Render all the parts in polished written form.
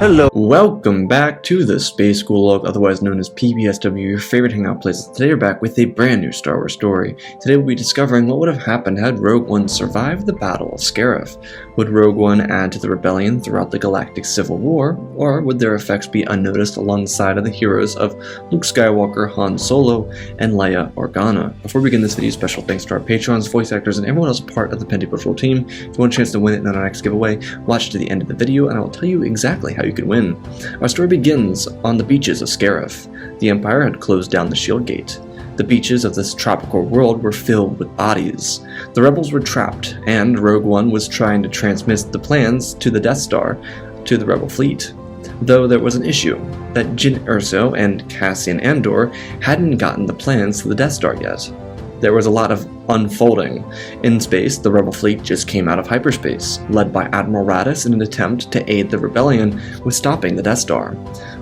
Hello, welcome back to the Space School Log, otherwise known as PBSW, your favorite hangout place. Today we're back with a brand new Star Wars story. Today we'll be discovering what would have happened had Rogue One survived the Battle of Scarif. Would Rogue One add to the rebellion throughout the Galactic Civil War, or would their effects be unnoticed alongside of the heroes of Luke Skywalker, Han Solo, and Leia Organa? Before we begin this video, special thanks to our patrons, voice actors, and everyone else part of the Pente Patrol team. If you want a chance to win it in our next giveaway, watch to the end of the video and I will tell you exactly how you can win. Our story begins on the beaches of Scarif. The Empire had closed down the shield gate. The beaches of this tropical world were filled with bodies. The rebels were trapped, and Rogue One was trying to transmit the plans to the Death Star to the rebel fleet. Though there was an issue, that Jyn Erso and Cassian Andor hadn't gotten the plans to the Death Star yet. There was a lot of unfolding. In space, the rebel fleet just came out of hyperspace, led by Admiral Raddus in an attempt to aid the rebellion with stopping the Death Star.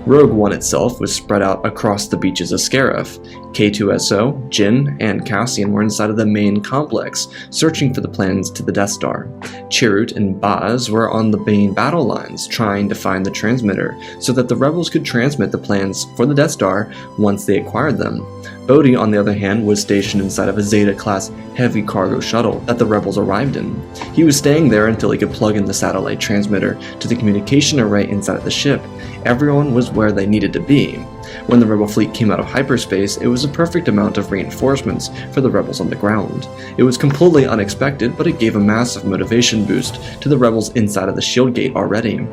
Rogue One itself was spread out across the beaches of Scarif. K2SO, Jyn, and Cassian were inside of the main complex, searching for the plans to the Death Star. Chirrut and Baz were on the main battle lines, trying to find the transmitter, so that the rebels could transmit the plans for the Death Star once they acquired them. Bodhi, on the other hand, was stationed inside of a Zeta-class heavy cargo shuttle that the rebels arrived in. He was staying there until he could plug in the satellite transmitter to the communication array inside of the ship. Everyone was where they needed to be. When the rebel fleet came out of hyperspace, it was a perfect amount of reinforcements for the rebels on the ground. It was completely unexpected, but it gave a massive motivation boost to the rebels inside of the shield gate already.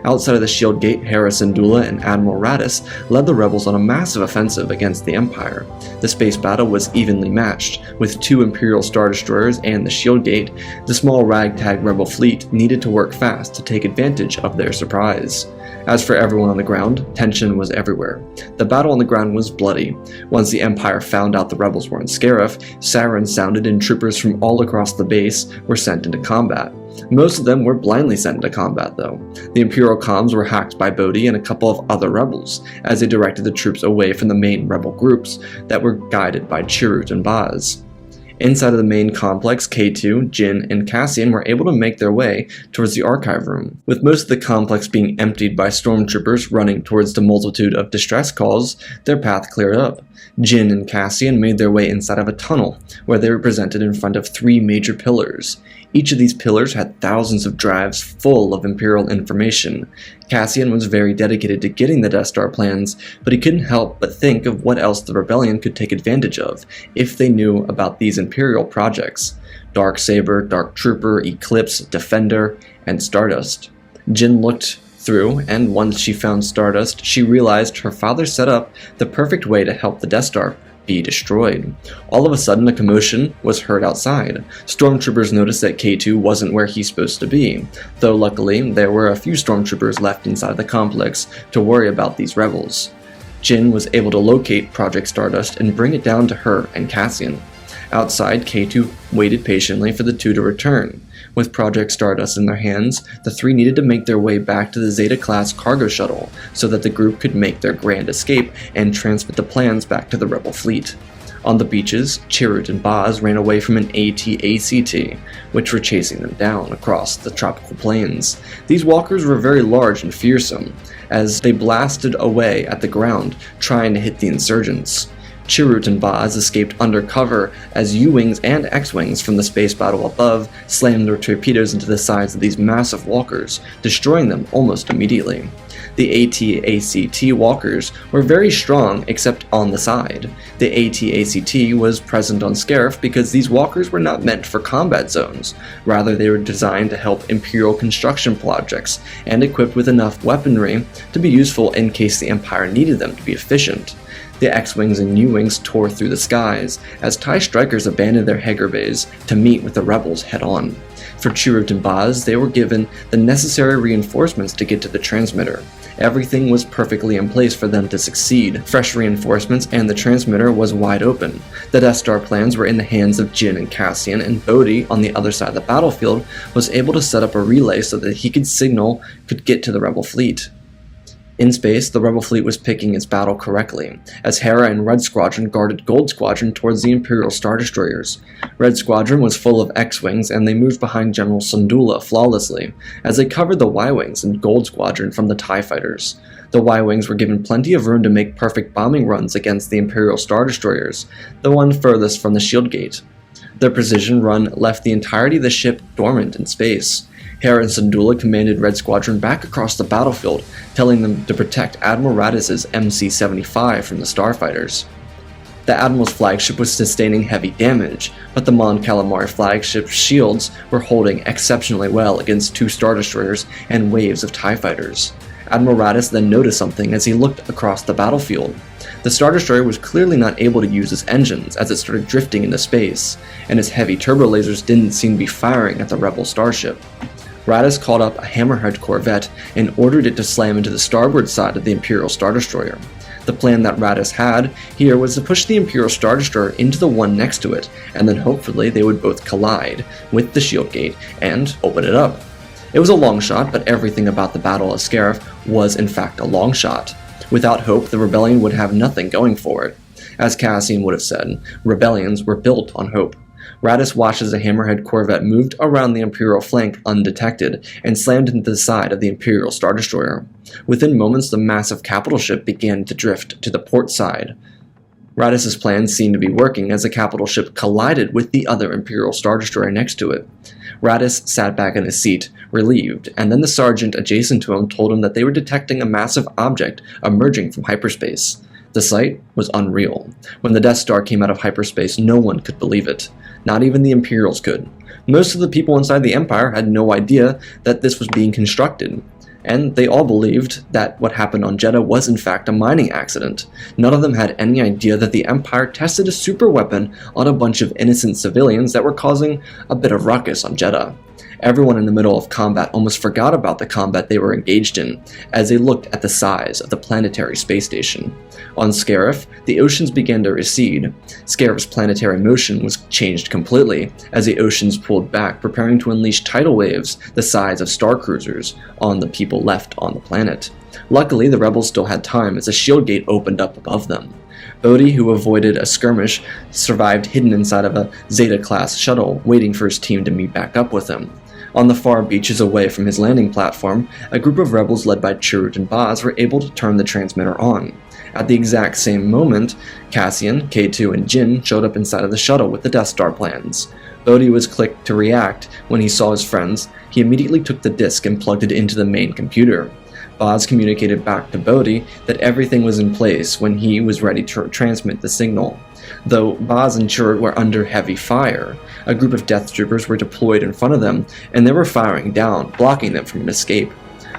Outside of the shield gate, Hera Syndulla and Admiral Raddus led the rebels on a massive offensive against the Empire. The space battle was evenly matched. With 2 Imperial Star Destroyers and the shield gate, the small ragtag rebel fleet needed to work fast to take advantage of their surprise. As for everyone on the ground, tension was everywhere. The battle on the ground was bloody. Once the Empire found out the rebels were in Scarif, sirens sounded and troopers from all across the base were sent into combat. Most of them were blindly sent into combat, though. The Imperial comms were hacked by Bodhi and a couple of other rebels, as they directed the troops away from the main rebel groups that were guided by Chirrut and Baz. Inside of the main complex, K2, Jyn, and Cassian were able to make their way towards the archive room. With most of the complex being emptied by stormtroopers running towards the multitude of distress calls, their path cleared up. Jyn and Cassian made their way inside of a tunnel, where they were presented in front of 3 major pillars. Each of these pillars had thousands of drives full of Imperial information. Cassian was very dedicated to getting the Death Star plans, but he couldn't help but think of what else the rebellion could take advantage of if they knew about these Imperial projects. Darksaber, Dark Trooper, Eclipse, Defender, and Stardust. Jyn looked through, and once she found Stardust, she realized her father set up the perfect way to help the Death Star be destroyed. All of a sudden, a commotion was heard outside. Stormtroopers noticed that K2 wasn't where he's supposed to be, though luckily there were a few stormtroopers left inside the complex to worry about these rebels. Jyn was able to locate Project Stardust and bring it down to her and Cassian. Outside, K2 waited patiently for the 2 to return. With Project Stardust in their hands, the 3 needed to make their way back to the Zeta-class cargo shuttle so that the group could make their grand escape and transmit the plans back to the rebel fleet. On the beaches, Chirrut and Baz ran away from an AT-ACT, which were chasing them down across the tropical plains. These walkers were very large and fearsome, as they blasted away at the ground, trying to hit the insurgents. Chirrut and Baz escaped under cover as U-Wings and X-Wings from the space battle above slammed their torpedoes into the sides of these massive walkers, destroying them almost immediately. The AT-ACT walkers were very strong except on the side. The AT-ACT was present on Scarif because these walkers were not meant for combat zones. Rather, they were designed to help Imperial construction projects and equipped with enough weaponry to be useful in case the Empire needed them to be efficient. The X-Wings and U-Wings tore through the skies as TIE Strikers abandoned their hangar bays to meet with the rebels head-on. For Chirrut and Baz, they were given the necessary reinforcements to get to the transmitter. Everything was perfectly in place for them to succeed. Fresh reinforcements and the transmitter was wide open. The Death Star plans were in the hands of Jyn and Cassian, and Bodhi, on the other side of the battlefield, was able to set up a relay so that he could get to the rebel fleet. In space, the Rebel fleet was picking its battle correctly, as Hera and Red Squadron guarded Gold Squadron towards the Imperial Star Destroyers. Red Squadron was full of X-Wings, and they moved behind General Syndulla flawlessly, as they covered the Y-Wings and Gold Squadron from the TIE Fighters. The Y-Wings were given plenty of room to make perfect bombing runs against the Imperial Star Destroyers, the one furthest from the shield gate. Their precision run left the entirety of the ship dormant in space. Hera and Syndulla commanded Red Squadron back across the battlefield, telling them to protect Admiral Raddus's MC-75 from the starfighters. The Admiral's flagship was sustaining heavy damage, but the Mon Calamari flagship's shields were holding exceptionally well against 2 Star Destroyers and waves of TIE fighters. Admiral Raddus then noticed something as he looked across the battlefield. The Star Destroyer was clearly not able to use its engines as it started drifting into space, and its heavy turbo lasers didn't seem to be firing at the Rebel starship. Raddus called up a Hammerhead corvette and ordered it to slam into the starboard side of the Imperial Star Destroyer. The plan that Raddus had here was to push the Imperial Star Destroyer into the one next to it, and then hopefully they would both collide with the shield gate and open it up. It was a long shot, but everything about the Battle of Scarif was in fact a long shot. Without hope, the rebellion would have nothing going for it. As Cassian would have said, rebellions were built on hope. Raddus watched as the Hammerhead corvette moved around the Imperial flank undetected and slammed into the side of the Imperial Star Destroyer. Within moments, the massive capital ship began to drift to the port side. Raddus's plan seemed to be working as the capital ship collided with the other Imperial Star Destroyer next to it. Raddus sat back in his seat, relieved, and then the sergeant adjacent to him told him that they were detecting a massive object emerging from hyperspace. The sight was unreal. When the Death Star came out of hyperspace, no one could believe it. Not even the Imperials could. Most of the people inside the Empire had no idea that this was being constructed, and they all believed that what happened on Jedha was in fact a mining accident. None of them had any idea that the Empire tested a super weapon on a bunch of innocent civilians that were causing a bit of ruckus on Jedha. Everyone in the middle of combat almost forgot about the combat they were engaged in, as they looked at the size of the planetary space station. On Scarif, the oceans began to recede. Scarif's planetary motion was changed completely, as the oceans pulled back, preparing to unleash tidal waves the size of star cruisers on the people left on the planet. Luckily, the rebels still had time as a shield gate opened up above them. Bodhi, who avoided a skirmish, survived hidden inside of a Zeta-class shuttle, waiting for his team to meet back up with him. On the far beaches away from his landing platform, a group of rebels led by Chirrut and Baz were able to turn the transmitter on. At the exact same moment, Cassian, K2, and Jin showed up inside of the shuttle with the Death Star plans. Bodhi was quick to react when he saw his friends. He immediately took the disk and plugged it into the main computer. Baz communicated back to Bodhi that everything was in place when he was ready to transmit the signal. Though Baz and Chirrut were under heavy fire, a group of Death Troopers were deployed in front of them, and they were firing down, blocking them from an escape.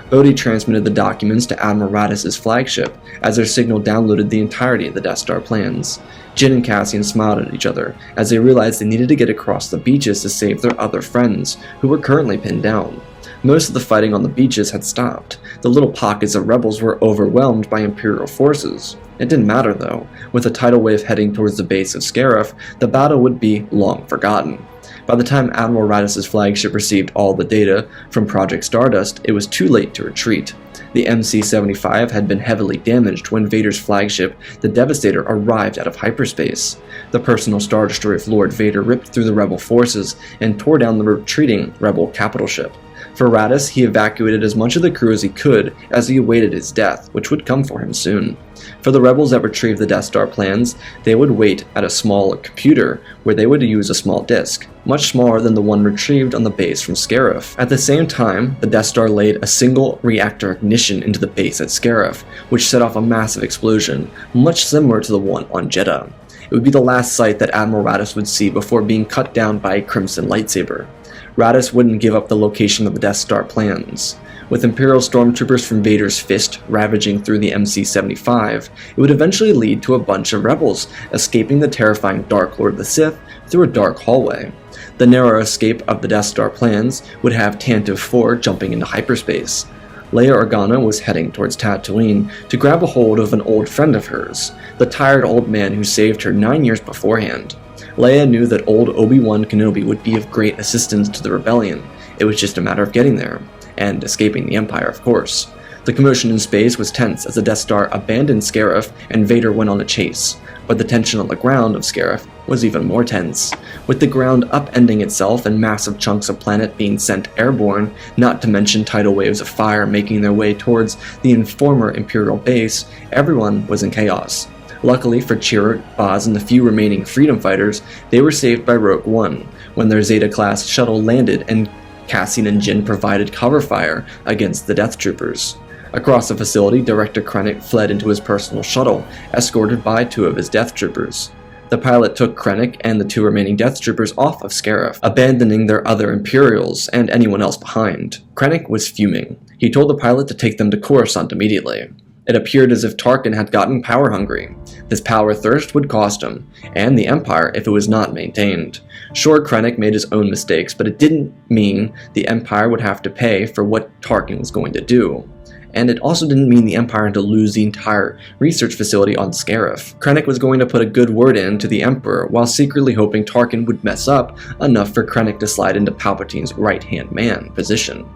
Bodhi transmitted the documents to Admiral Raddus's flagship, as their signal downloaded the entirety of the Death Star plans. Jin and Cassian smiled at each other, as they realized they needed to get across the beaches to save their other friends, who were currently pinned down. Most of the fighting on the beaches had stopped. The little pockets of rebels were overwhelmed by Imperial forces. It didn't matter though. With a tidal wave heading towards the base of Scarif, the battle would be long forgotten. By the time Admiral Raddus's flagship received all the data from Project Stardust, it was too late to retreat. The MC-75 had been heavily damaged when Vader's flagship, the Devastator, arrived out of hyperspace. The personal Star Destroyer of Lord Vader ripped through the rebel forces and tore down the retreating rebel capital ship. For Raddus, he evacuated as much of the crew as he could as he awaited his death, which would come for him soon. For the rebels that retrieved the Death Star plans, they would wait at a small computer where they would use a small disk, much smaller than the one retrieved on the base from Scarif. At the same time, the Death Star laid a single reactor ignition into the base at Scarif, which set off a massive explosion, much similar to the one on Jedha. It would be the last sight that Admiral Raddus would see before being cut down by a crimson lightsaber. Raddus wouldn't give up the location of the Death Star plans. With Imperial stormtroopers from Vader's fist ravaging through the MC-75, it would eventually lead to a bunch of rebels escaping the terrifying Dark Lord of the Sith through a dark hallway. The narrow escape of the Death Star plans would have Tantive IV jumping into hyperspace. Leia Organa was heading towards Tatooine to grab a hold of an old friend of hers, the tired old man who saved her 9 years beforehand. Leia knew that old Obi-Wan Kenobi would be of great assistance to the rebellion. It was just a matter of getting there, and escaping the Empire, of course. The commotion in space was tense as the Death Star abandoned Scarif and Vader went on a chase, but the tension on the ground of Scarif was even more tense, with the ground upending itself and massive chunks of planet being sent airborne, not to mention tidal waves of fire making their way towards the former Imperial base. Everyone was in chaos. Luckily for Chirrut, Baz, and the few remaining freedom fighters, they were saved by Rogue One when their Zeta-class shuttle landed and Cassian and Jyn provided cover fire against the Death Troopers. Across the facility, Director Krennic fled into his personal shuttle, escorted by 2 of his Death Troopers. The pilot took Krennic and the 2 remaining Death Troopers off of Scarif, abandoning their other Imperials and anyone else behind. Krennic was fuming. He told the pilot to take them to Coruscant immediately. It appeared as if Tarkin had gotten power hungry. This power thirst would cost him, and the Empire if it was not maintained. Sure, Krennic made his own mistakes, but it didn't mean the Empire would have to pay for what Tarkin was going to do. And it also didn't mean the Empire had to lose the entire research facility on Scarif. Krennic was going to put a good word in to the Emperor, while secretly hoping Tarkin would mess up enough for Krennic to slide into Palpatine's right-hand man position.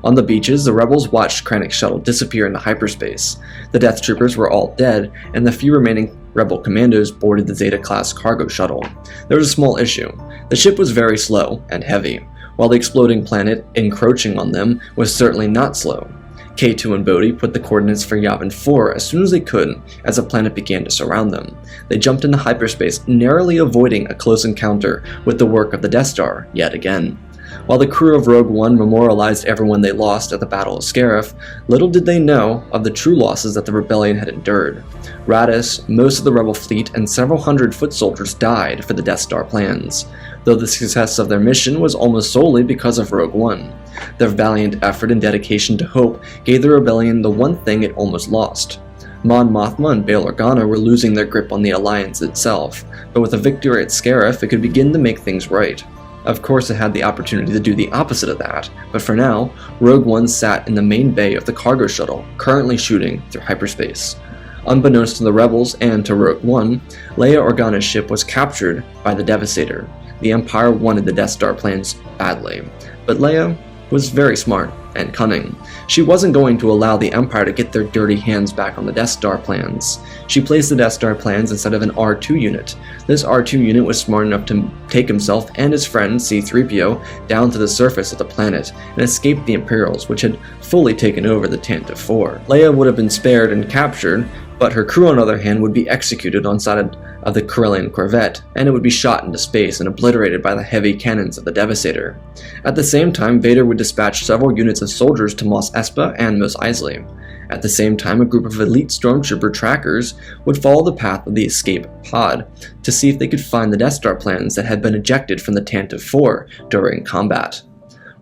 On the beaches, the rebels watched Krennic's shuttle disappear into hyperspace. The Death Troopers were all dead, and the few remaining rebel commandos boarded the Zeta-class cargo shuttle. There was a small issue. The ship was very slow and heavy, while the exploding planet encroaching on them was certainly not slow. K2 and Bodhi put the coordinates for Yavin 4 as soon as they could, as the planet began to surround them. They jumped into hyperspace, narrowly avoiding a close encounter with the work of the Death Star yet again. While the crew of Rogue One memorialized everyone they lost at the Battle of Scarif, little did they know of the true losses that the rebellion had endured. Raddus, most of the rebel fleet, and several hundred foot soldiers died for the Death Star plans, though the success of their mission was almost solely because of Rogue One. Their valiant effort and dedication to hope gave the rebellion the one thing it almost lost. Mon Mothma and Bail Organa were losing their grip on the Alliance itself, but with a victory at Scarif, it could begin to make things right. Of course, it had the opportunity to do the opposite of that, but for now, Rogue One sat in the main bay of the cargo shuttle, currently shooting through hyperspace. Unbeknownst to the rebels and to Rogue One, Leia Organa's ship was captured by the Devastator. The Empire wanted the Death Star plans badly, but Leia was very smart and cunning. She wasn't going to allow the Empire to get their dirty hands back on the Death Star plans. She placed the Death Star plans inside of an R2 unit. This R2 unit was smart enough to take himself and his friend C-3PO down to the surface of the planet and escape the Imperials, which had fully taken over the Tantive 4. Leia would have been spared and captured, but her crew on the other hand would be executed on side of the Corellian Corvette, and it would be shot into space and obliterated by the heavy cannons of the Devastator. At the same time, Vader would dispatch several units of soldiers to Mos Espa and Mos Eisley. At the same time, a group of elite stormtrooper trackers would follow the path of the escape pod to see if they could find the Death Star plans that had been ejected from the Tantive 4 during combat.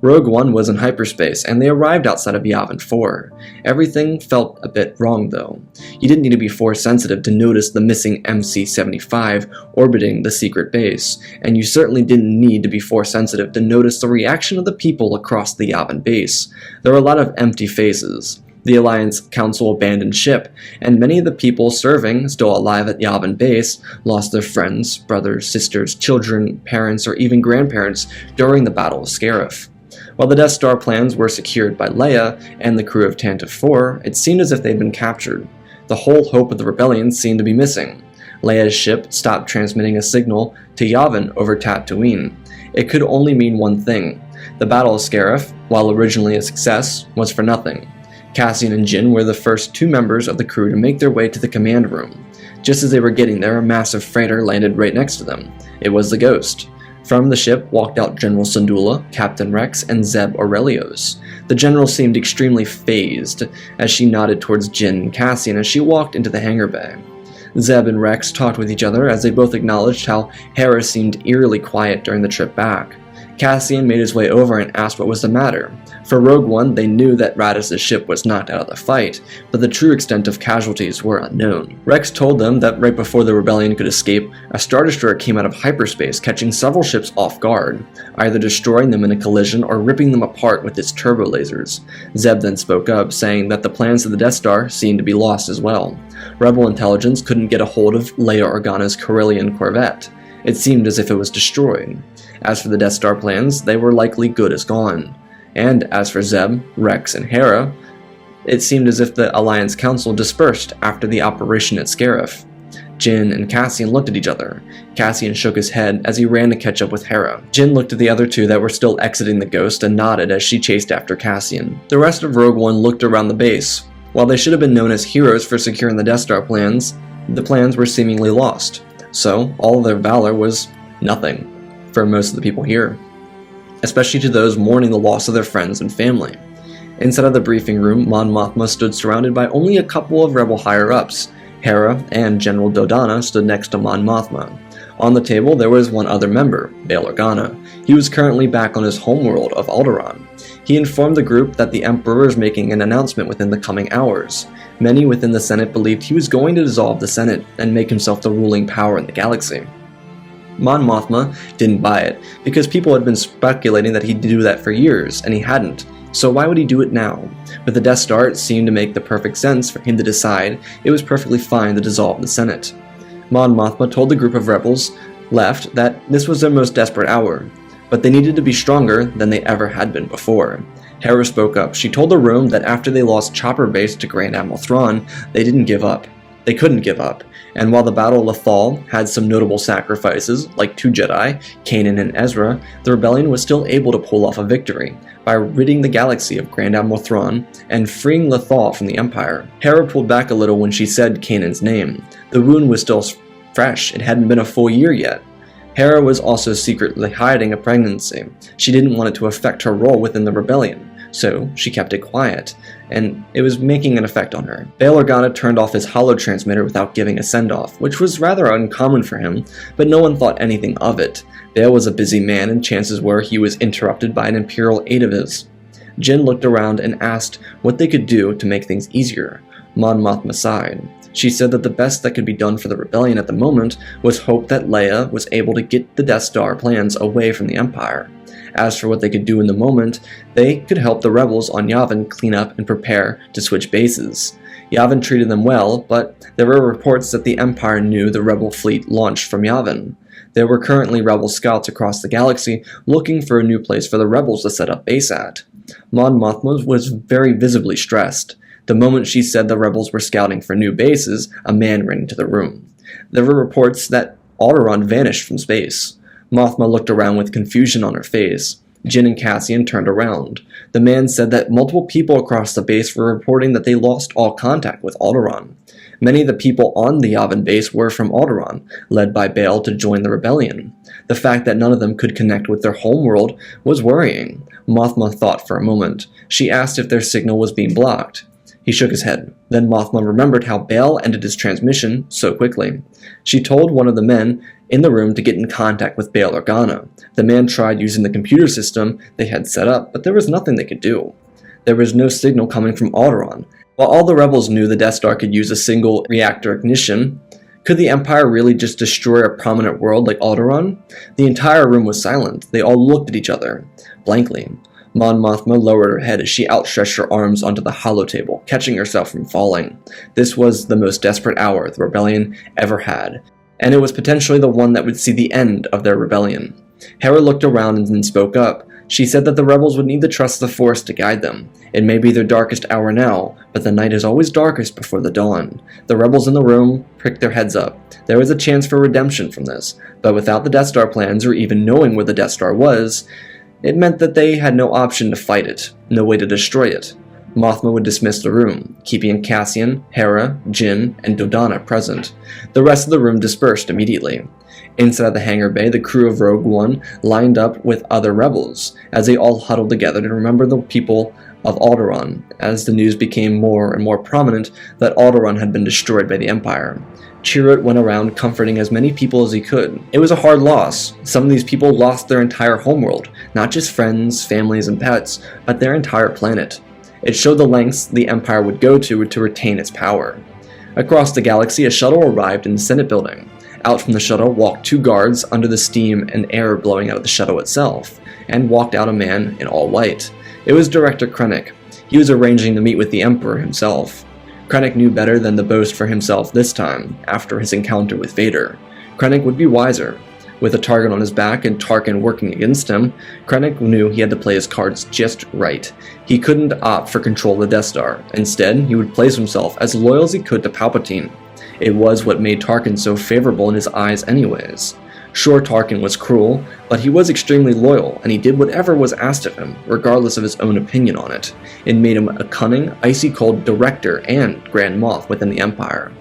Rogue One was in hyperspace, and they arrived outside of Yavin 4. Everything felt a bit wrong, though. You didn't need to be Force-sensitive to notice the missing MC-75 orbiting the secret base, and you certainly didn't need to be Force-sensitive to notice the reaction of the people across the Yavin base. There were a lot of empty faces. The Alliance Council abandoned ship, and many of the people serving, still alive at Yavin base, lost their friends, brothers, sisters, children, parents, or even grandparents during the Battle of Scarif. While the Death Star plans were secured by Leia and the crew of Tantive 4, it seemed as if they'd been captured. The whole hope of the rebellion seemed to be missing. Leia's ship stopped transmitting a signal to Yavin over Tatooine. It could only mean one thing. The Battle of Scarif, while originally a success, was for nothing. Cassian and Jyn were the first 2 members of the crew to make their way to the command room. Just as they were getting there, a massive freighter landed right next to them. It was the Ghost. From the ship walked out General Syndulla, Captain Rex, and Zeb Aurelios. The general seemed extremely phased as she nodded towards Jyn and Cassian as she walked into the hangar bay. Zeb and Rex talked with each other as they both acknowledged how Hera seemed eerily quiet during the trip back. Cassian made his way over and asked what was the matter. For Rogue One, they knew that Raddus' ship was knocked out of the fight, but the true extent of casualties were unknown. Rex told them that right before the rebellion could escape, a Star Destroyer came out of hyperspace, catching several ships off guard, either destroying them in a collision or ripping them apart with its turbo lasers. Zeb then spoke up, saying that the plans of the Death Star seemed to be lost as well. Rebel intelligence couldn't get a hold of Leia Organa's Corellian Corvette. It seemed as if it was destroyed. As for the Death Star plans, they were likely good as gone. And as for Zeb, Rex, and Hera, It seemed as if the Alliance Council dispersed after the operation at Scarif. Jin and Cassian looked at each other. Cassian shook his head as he ran to catch up with Hera. Jin looked at the other two that were still exiting the Ghost and nodded as she chased after Cassian. The rest of Rogue One looked around the base. While they should have been known as heroes for securing the Death Star plans, the plans were seemingly lost. So, all of their valor was nothing for most of the people here, especially to those mourning the loss of their friends and family. Inside of the briefing room, Mon Mothma stood surrounded by only a couple of rebel higher-ups. Hera and General Dodonna stood next to Mon Mothma. On the table, there was one other member, Bail Organa. He was currently back on his homeworld of Alderaan. He informed the group that the Emperor was making an announcement within the coming hours. Many within the Senate believed he was going to dissolve the Senate and make himself the ruling power in the galaxy. Mon Mothma didn't buy it, because people had been speculating that he'd do that for years, and he hadn't. So why would he do it now? With the Death Star, it seemed to make the perfect sense for him to decide it was perfectly fine to dissolve the Senate. Mon Mothma told the group of rebels left that this was their most desperate hour, but they needed to be stronger than they ever had been before. Hera spoke up. She told the room that after they lost Chopper Base to Grand Admiral Thrawn, they didn't give up. They couldn't give up. And while the Battle of Lothal had some notable sacrifices, like 2 Jedi, Kanan and Ezra, the rebellion was still able to pull off a victory by ridding the galaxy of Grand Admiral Thrawn and freeing Lothal from the Empire. Hera pulled back a little when she said Kanan's name. The wound was still fresh. It hadn't been a full year yet. Hera was also secretly hiding a pregnancy. She didn't want it to affect her role within the rebellion, so she kept it quiet, and it was making an effect on her. Bail Organa turned off his holo-transmitter without giving a send-off, which was rather uncommon for him, but no one thought anything of it. Bail was a busy man, and chances were he was interrupted by an Imperial aide of his. Jin looked around and asked what they could do to make things easier. Mon Mothma sighed. She said that the best that could be done for the rebellion at the moment was hope that Leia was able to get the Death Star plans away from the Empire. As for what they could do in the moment, they could help the rebels on Yavin clean up and prepare to switch bases. Yavin treated them well, but there were reports that the Empire knew the rebel fleet launched from Yavin. There were currently rebel scouts across the galaxy looking for a new place for the rebels to set up base at. Mon Mothma was very visibly stressed. The moment she said the rebels were scouting for new bases, a man ran into the room. There were reports that Alderaan vanished from space. Mothma looked around with confusion on her face. Jin and Cassian turned around. The man said that multiple people across the base were reporting that they lost all contact with Alderaan. Many of the people on the Yavin base were from Alderaan, led by Bail to join the rebellion. The fact that none of them could connect with their homeworld was worrying. Mothma thought for a moment. She asked if their signal was being blocked. He shook his head. Then Mothma remembered how Bail ended his transmission so quickly. She told one of the men in the room to get in contact with Bail Organa. The man tried using the computer system they had set up, but there was nothing they could do. There was no signal coming from Alderaan. While all the rebels knew the Death Star could use a single reactor ignition, could the Empire really just destroy a prominent world like Alderaan? The entire room was silent. They all looked at each other, blankly. Mon Mothma lowered her head as she outstretched her arms onto the holotable, catching herself from falling. This was the most desperate hour the rebellion ever had, and it was potentially the one that would see the end of their rebellion. Hera looked around and then spoke up. She said that the rebels would need to trust the Force to guide them. It may be their darkest hour now, but the night is always darkest before the dawn. The rebels in the room pricked their heads up. There was a chance for redemption from this, but without the Death Star plans or even knowing where the Death Star was, it meant that they had no option to fight it, no way to destroy it. Mothma would dismiss the room, keeping Cassian, Hera, Jin, and Dodonna present. The rest of the room dispersed immediately. Inside the hangar bay, the crew of Rogue One lined up with other rebels, as they all huddled together to remember the people of Alderaan, as the news became more and more prominent that Alderaan had been destroyed by the Empire. Chirrut went around comforting as many people as he could. It was a hard loss. Some of these people lost their entire homeworld, not just friends, families, and pets, but their entire planet. It showed the lengths the Empire would go to retain its power. Across the galaxy, a shuttle arrived in the Senate building. Out from the shuttle walked 2 guards under the steam and air blowing out of the shuttle itself, and walked out a man in all white. It was Director Krennic. He was arranging to meet with the Emperor himself. Krennic knew better than to boast for himself this time, after his encounter with Vader. Krennic would be wiser. With a target on his back and Tarkin working against him, Krennic knew he had to play his cards just right. He couldn't opt for control of the Death Star. Instead, he would place himself as loyal as he could to Palpatine. It was what made Tarkin so favorable in his eyes anyways. Sure, Tarkin was cruel, but he was extremely loyal, and he did whatever was asked of him, regardless of his own opinion on it. It made him a cunning, icy-cold director and Grand Moff within the Empire.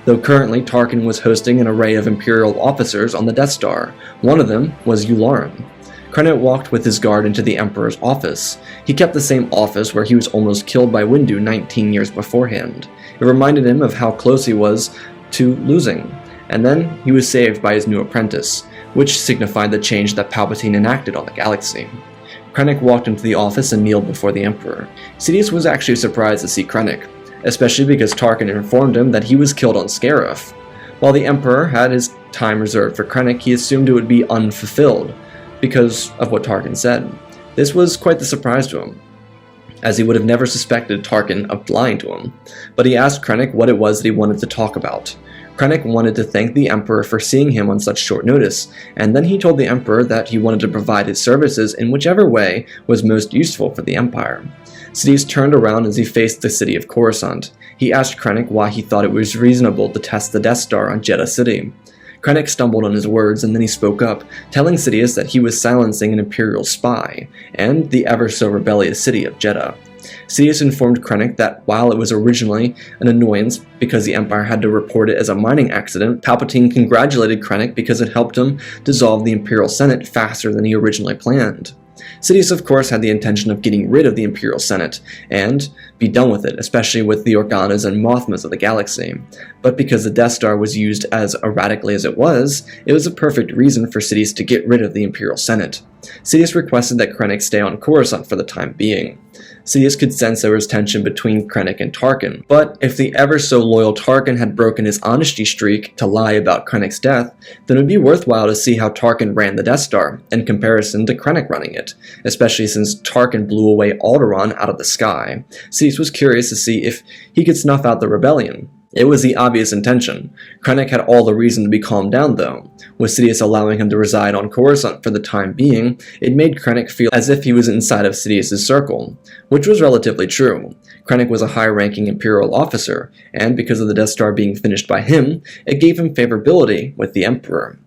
Though currently Tarkin was hosting an array of Imperial officers on the Death Star. One of them was Alderaan. Krennic walked with his guard into the Emperor's office. He kept the same office where he was almost killed by Windu 19 years beforehand. It reminded him of how close he was to losing. And then he was saved by his new apprentice, which signified the change that Palpatine enacted on the galaxy. Krennic walked into the office and kneeled before the Emperor. Sidious was actually surprised to see Krennic, especially because Tarkin informed him that he was killed on Scarif. While the Emperor had his time reserved for Krennic, he assumed it would be unfulfilled because of what Tarkin said. This was quite the surprise to him, as he would have never suspected Tarkin of lying to him. But he asked Krennic what it was that he wanted to talk about. Krennic wanted to thank the Emperor for seeing him on such short notice, and then he told the Emperor that he wanted to provide his services in whichever way was most useful for the Empire. Sidious turned around as he faced the city of Coruscant. He asked Krennic why he thought it was reasonable to test the Death Star on Jedha City. Krennic stumbled on his words, and then he spoke up, telling Sidious that he was silencing an Imperial spy, and the ever-so-rebellious city of Jedha. Sidious informed Krennic that while it was originally an annoyance because the Empire had to report it as a mining accident, Palpatine congratulated Krennic because it helped him dissolve the Imperial Senate faster than he originally planned. Sidious, of course, had the intention of getting rid of the Imperial Senate and be done with it, especially with the Organas and Mothmas of the galaxy. But because the Death Star was used as erratically as it was a perfect reason for Sidious to get rid of the Imperial Senate. Sidious requested that Krennic stay on Coruscant for the time being. Sidious could sense there was tension between Krennic and Tarkin, but if the ever-so-loyal Tarkin had broken his honesty streak to lie about Krennic's death, then it would be worthwhile to see how Tarkin ran the Death Star, in comparison to Krennic running it, especially since Tarkin blew away Alderaan out of the sky. Sidious was curious to see if he could snuff out the rebellion. It was the obvious intention. Krennic had all the reason to be calmed down, though. With Sidious allowing him to reside on Coruscant for the time being, it made Krennic feel as if he was inside of Sidious's circle, which was relatively true. Krennic was a high-ranking Imperial officer, and because of the Death Star being finished by him, it gave him favorability with the Emperor.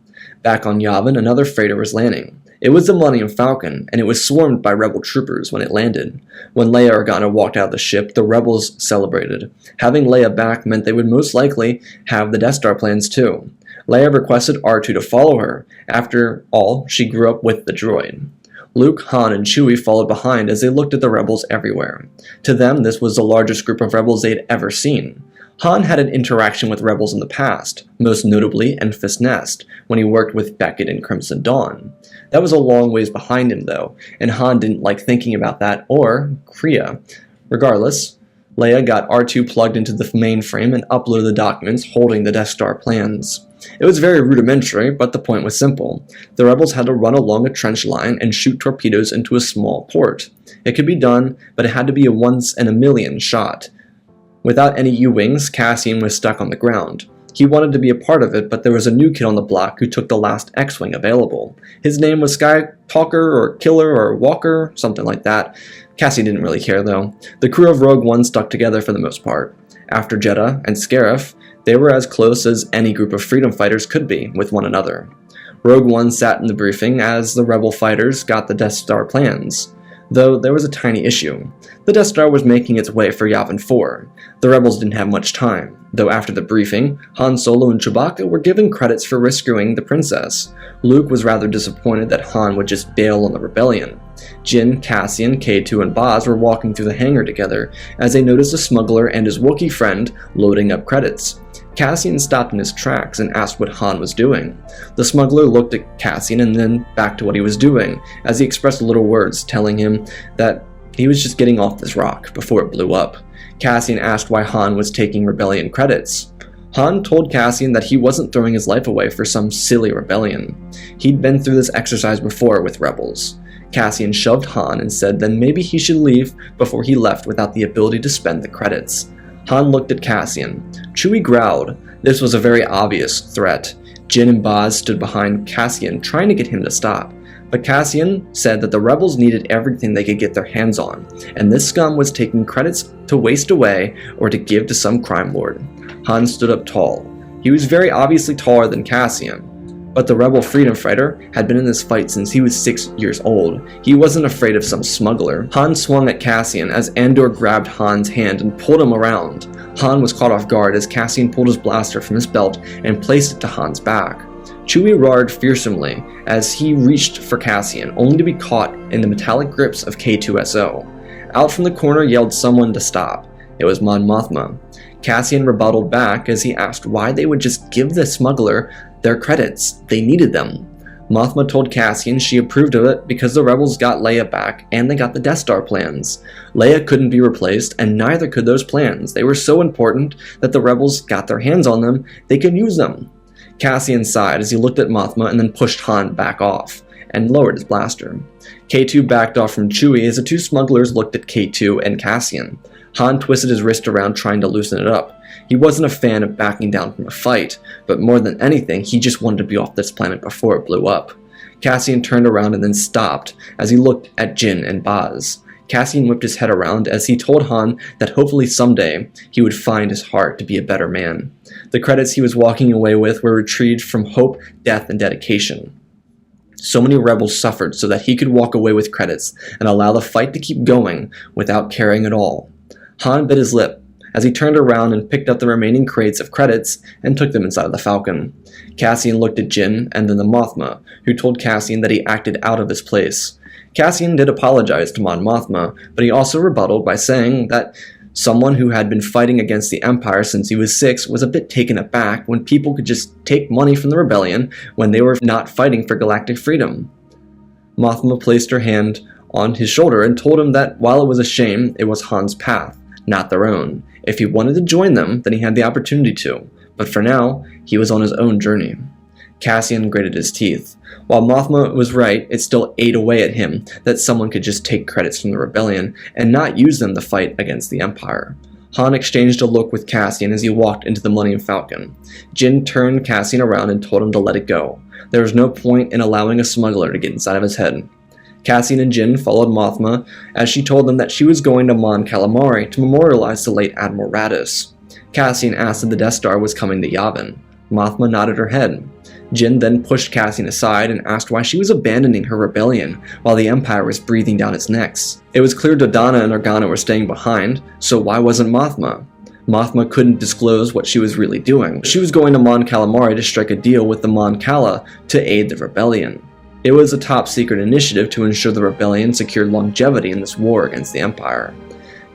Back on Yavin, another freighter was landing. It was the Millennium Falcon, and it was swarmed by rebel troopers when it landed. When Leia Organa walked out of the ship, the rebels celebrated. Having Leia back meant they would most likely have the Death Star plans too. Leia requested R2 to follow her. After all, she grew up with the droid. Luke, Han, and Chewie followed behind as they looked at the rebels everywhere. To them, this was the largest group of rebels they'd ever seen. Han had an interaction with rebels in the past, most notably Enfys Nest, when he worked with Beckett in Crimson Dawn. That was a long ways behind him, though, and Han didn't like thinking about that, or Kriya. Regardless, Leia got R2 plugged into the mainframe and uploaded the documents holding the Death Star plans. It was very rudimentary, but the point was simple. The rebels had to run along a trench line and shoot torpedoes into a small port. It could be done, but it had to be a once-in-a-million shot. Without any U-wings, Cassian was stuck on the ground. He wanted to be a part of it, but there was a new kid on the block who took the last X-wing available. His name was Sky Talker or Killer or Walker, something like that. Cassian didn't really care though. The crew of Rogue One stuck together for the most part. After Jedha and Scarif, they were as close as any group of freedom fighters could be with one another. Rogue One sat in the briefing as the rebel fighters got the Death Star plans. Though there was a tiny issue. The Death Star was making its way for Yavin 4. The rebels didn't have much time, though after the briefing, Han Solo and Chewbacca were given credits for rescuing the princess. Luke was rather disappointed that Han would just bail on the rebellion. Jin, Cassian, K2, and Baz were walking through the hangar together as they noticed a smuggler and his Wookiee friend loading up credits. Cassian stopped in his tracks and asked what Han was doing. The smuggler looked at Cassian and then back to what he was doing, as he expressed little words telling him that he was just getting off this rock before it blew up. Cassian asked why Han was taking rebellion credits. Han told Cassian that he wasn't throwing his life away for some silly rebellion. He'd been through this exercise before with rebels. Cassian shoved Han and said then maybe he should leave before he left without the ability to spend the credits. Han looked at Cassian. Chewie growled. This was a very obvious threat. Jin and Boz stood behind Cassian, trying to get him to stop. But Cassian said that the rebels needed everything they could get their hands on, and this scum was taking credits to waste away or to give to some crime lord. Han stood up tall. He was very obviously taller than Cassian, but the rebel freedom fighter had been in this fight since he was 6 years old. He wasn't afraid of some smuggler. Han swung at Cassian as Andor grabbed Han's hand and pulled him around. Han was caught off guard as Cassian pulled his blaster from his belt and placed it to Han's back. Chewie roared fearsomely as he reached for Cassian, only to be caught in the metallic grips of K2SO. Out from the corner yelled someone to stop. It was Mon Mothma. Cassian rebutted back as he asked why they would just give the smuggler their credits. They needed them. Mothma told Cassian she approved of it because the rebels got Leia back and they got the Death Star plans. Leia couldn't be replaced and neither could those plans. They were so important that the rebels got their hands on them, they could use them. Cassian sighed as he looked at Mothma and then pushed Han back off and lowered his blaster. K2 backed off from Chewie as the two smugglers looked at K2 and Cassian. Han twisted his wrist around trying to loosen it up. He wasn't a fan of backing down from a fight, but more than anything, he just wanted to be off this planet before it blew up. Cassian turned around and then stopped as he looked at Jin and Boz. Cassian whipped his head around as he told Han that hopefully someday he would find his heart to be a better man. The credits he was walking away with were retrieved from hope, death, and dedication. So many rebels suffered so that he could walk away with credits and allow the fight to keep going without caring at all. Han bit his lip as he turned around and picked up the remaining crates of credits and took them inside of the Falcon. Cassian looked at Jin and then the Mothma, who told Cassian that he acted out of his place. Cassian did apologize to Mon Mothma, but he also rebutted by saying that someone who had been fighting against the Empire since he was 6 was a bit taken aback when people could just take money from the rebellion when they were not fighting for galactic freedom. Mothma placed her hand on his shoulder and told him that while it was a shame, it was Han's path, not their own. If he wanted to join them, then he had the opportunity to, but for now, he was on his own journey. Cassian gritted his teeth. While Mothma was right, it still ate away at him that someone could just take credits from the rebellion and not use them to fight against the Empire. Han exchanged a look with Cassian as he walked into the Millennium Falcon. Jin turned Cassian around and told him to let it go. There was no point in allowing a smuggler to get inside of his head. Cassian and Jin followed Mothma as she told them that she was going to Mon Calamari to memorialize the late Admiral Raddus. Cassian asked if the Death Star was coming to Yavin. Mothma nodded her head. Jin then pushed Cassian aside and asked why she was abandoning her rebellion while the Empire was breathing down its necks. It was clear Dodonna and Organa were staying behind, so why wasn't Mothma? Mothma couldn't disclose what she was really doing. She was going to Mon Calamari to strike a deal with the Mon Cala to aid the rebellion. It was a top-secret initiative to ensure the rebellion secured longevity in this war against the Empire.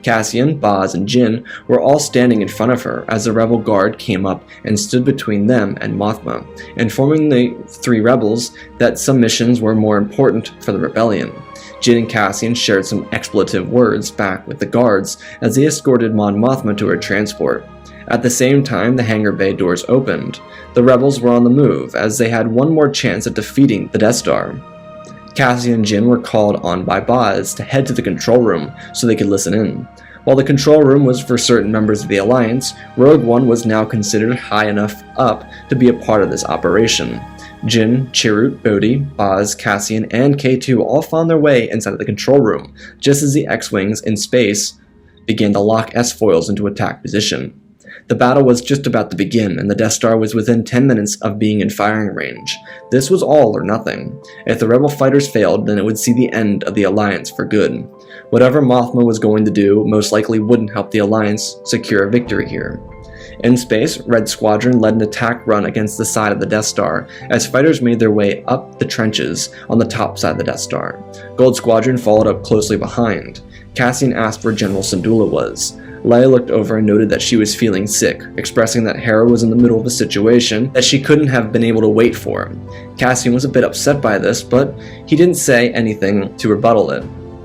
Cassian, Boz, and Jin were all standing in front of her as the rebel guard came up and stood between them and Mothma, informing the three rebels that some missions were more important for the rebellion. Jin and Cassian shared some expletive words back with the guards as they escorted Mon Mothma to her transport. At the same time, the hangar bay doors opened. The rebels were on the move, as they had one more chance at defeating the Death Star. Cassian and Jin were called on by Boz to head to the control room so they could listen in. While the control room was for certain members of the Alliance, Rogue One was now considered high enough up to be a part of this operation. Jin, Chirrut, Bodhi, Boz, Cassian, and K2 all found their way inside of the control room, just as the X-Wings in space began to lock S-foils into attack position. The battle was just about to begin, and the Death Star was within 10 minutes of being in firing range. This was all or nothing. If the rebel fighters failed, then it would see the end of the Alliance for good. Whatever Mothma was going to do most likely wouldn't help the Alliance secure a victory here. In space, Red Squadron led an attack run against the side of the Death Star as fighters made their way up the trenches on the top side of the Death Star. Gold Squadron followed up closely behind. Cassian asked where General Syndulla was. Leia looked over and noted that she was feeling sick, expressing that Hera was in the middle of a situation that she couldn't have been able to wait for. Cassian was a bit upset by this, but he didn't say anything to rebuttal it.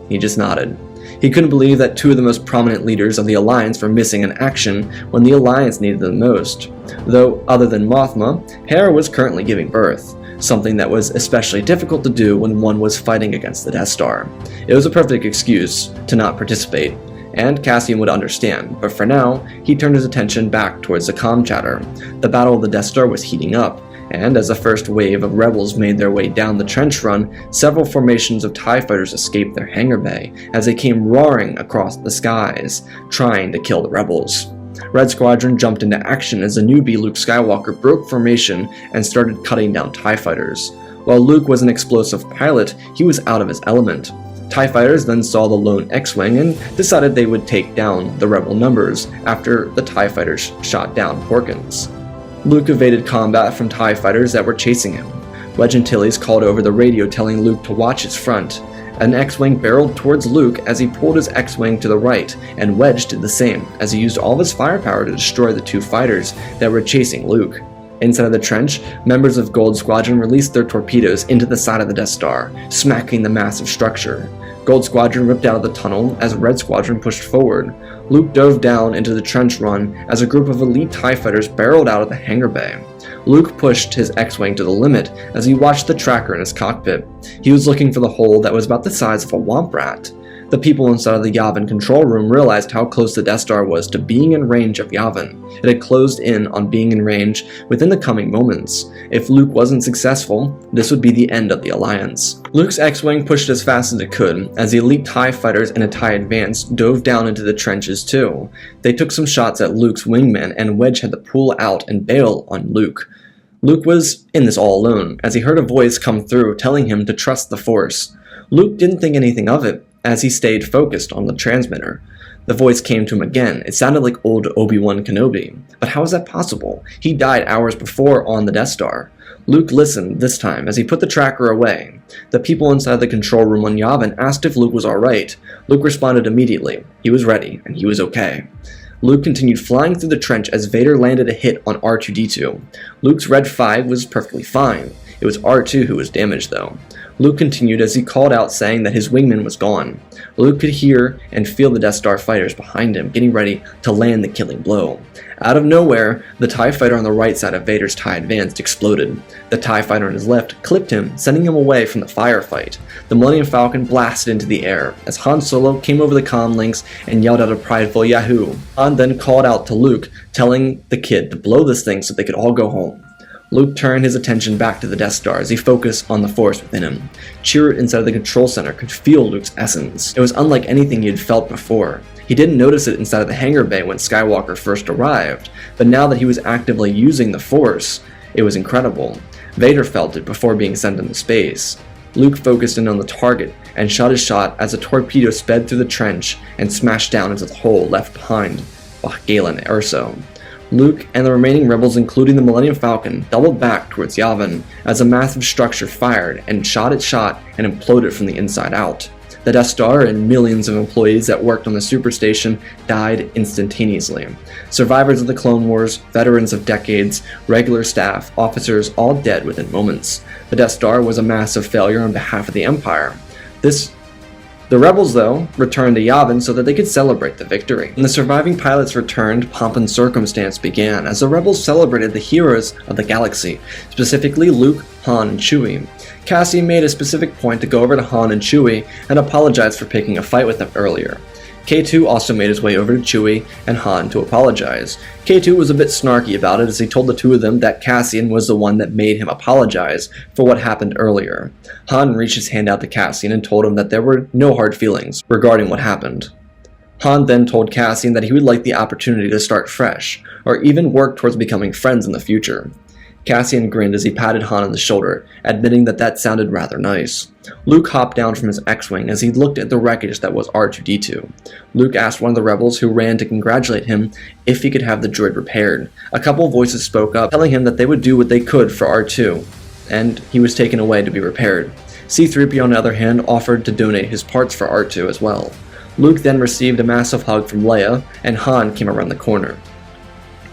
He just nodded. He couldn't believe that two of the most prominent leaders of the Alliance were missing in action when the Alliance needed them most. Though, other than Mothma, Hera was currently giving birth, something that was especially difficult to do when one was fighting against the Death Star. It was a perfect excuse to not participate, and Cassian would understand, but for now, he turned his attention back towards the comm chatter. The Battle of the Death Star was heating up, and as the first wave of rebels made their way down the trench run, several formations of TIE fighters escaped their hangar bay as they came roaring across the skies, trying to kill the rebels. Red Squadron jumped into action as the newbie Luke Skywalker broke formation and started cutting down TIE fighters. While Luke was an explosive pilot, he was out of his element. TIE fighters then saw the lone X-Wing and decided they would take down the rebel numbers after the TIE fighters shot down Porkins. Luke evaded combat from TIE fighters that were chasing him. Wedge Antilles called over the radio telling Luke to watch his front. An X-Wing barreled towards Luke as he pulled his X-Wing to the right, and Wedge did the same as he used all of his firepower to destroy the two fighters that were chasing Luke. Inside of the trench, members of Gold Squadron released their torpedoes into the side of the Death Star, smacking the massive structure. Gold Squadron ripped out of the tunnel as Red Squadron pushed forward. Luke dove down into the trench run as a group of elite TIE fighters barreled out of the hangar bay. Luke pushed his X-Wing to the limit as he watched the tracker in his cockpit. He was looking for the hole that was about the size of a womp rat. The people inside of the Yavin control room realized how close the Death Star was to being in range of Yavin. It had closed in on being in range within the coming moments. If Luke wasn't successful, this would be the end of the Alliance. Luke's X-Wing pushed as fast as it could, as the elite TIE fighters in a TIE Advance dove down into the trenches too. They took some shots at Luke's wingman, and Wedge had to pull out and bail on Luke. Luke was in this all alone, as he heard a voice come through telling him to trust the Force. Luke didn't think anything of it, as he stayed focused on the transmitter. The voice came to him again. It sounded like old Obi-Wan Kenobi. But how is that possible? He died hours before on the Death Star. Luke listened this time as he put the tracker away. The people inside the control room on Yavin asked if Luke was alright. Luke responded immediately. He was ready, and he was okay. Luke continued flying through the trench as Vader landed a hit on R2-D2. Luke's Red 5 was perfectly fine. It was R2 who was damaged though. Luke continued as he called out saying that his wingman was gone. Luke could hear and feel the Death Star fighters behind him getting ready to land the killing blow. Out of nowhere, the TIE fighter on the right side of Vader's TIE Advance exploded. The TIE fighter on his left clipped him, sending him away from the firefight. The Millennium Falcon blasted into the air as Han Solo came over the comm links and yelled out a prideful Yahoo! Han then called out to Luke, telling the kid to blow this thing so they could all go home. Luke turned his attention back to the Death Star as he focused on the Force within him. Chirrut inside the control center could feel Luke's essence. It was unlike anything he had felt before. He didn't notice it inside of the hangar bay when Skywalker first arrived, but now that he was actively using the Force, it was incredible. Vader felt it before being sent into space. Luke focused in on the target and shot his shot as a torpedo sped through the trench and smashed down into the hole left behind by Galen Erso. Luke and the remaining rebels, including the Millennium Falcon, doubled back towards Yavin as a massive structure fired and shot its shot and imploded from the inside out. The Death Star and millions of employees that worked on the superstation died instantaneously. Survivors of the Clone Wars, veterans of decades, regular staff, officers, all dead within moments. The Death Star was a massive failure on behalf of the Empire. The rebels, though, returned to Yavin so that they could celebrate the victory. When the surviving pilots returned, pomp and circumstance began as the rebels celebrated the heroes of the galaxy, specifically Luke, Han, and Chewie. Cassian made a specific point to go over to Han and Chewie and apologize for picking a fight with them earlier. K2 also made his way over to Chewie and Han to apologize. K2 was a bit snarky about it as he told the two of them that Cassian was the one that made him apologize for what happened earlier. Han reached his hand out to Cassian and told him that there were no hard feelings regarding what happened. Han then told Cassian that he would like the opportunity to start fresh, or even work towards becoming friends in the future. Cassian grinned as he patted Han on the shoulder, admitting that that sounded rather nice. Luke hopped down from his X-Wing as he looked at the wreckage that was R2-D2. Luke asked one of the rebels who ran to congratulate him if he could have the droid repaired. A couple voices spoke up, telling him that they would do what they could for R2, and he was taken away to be repaired. C-3PO, on the other hand, offered to donate his parts for R2 as well. Luke then received a massive hug from Leia, and Han came around the corner.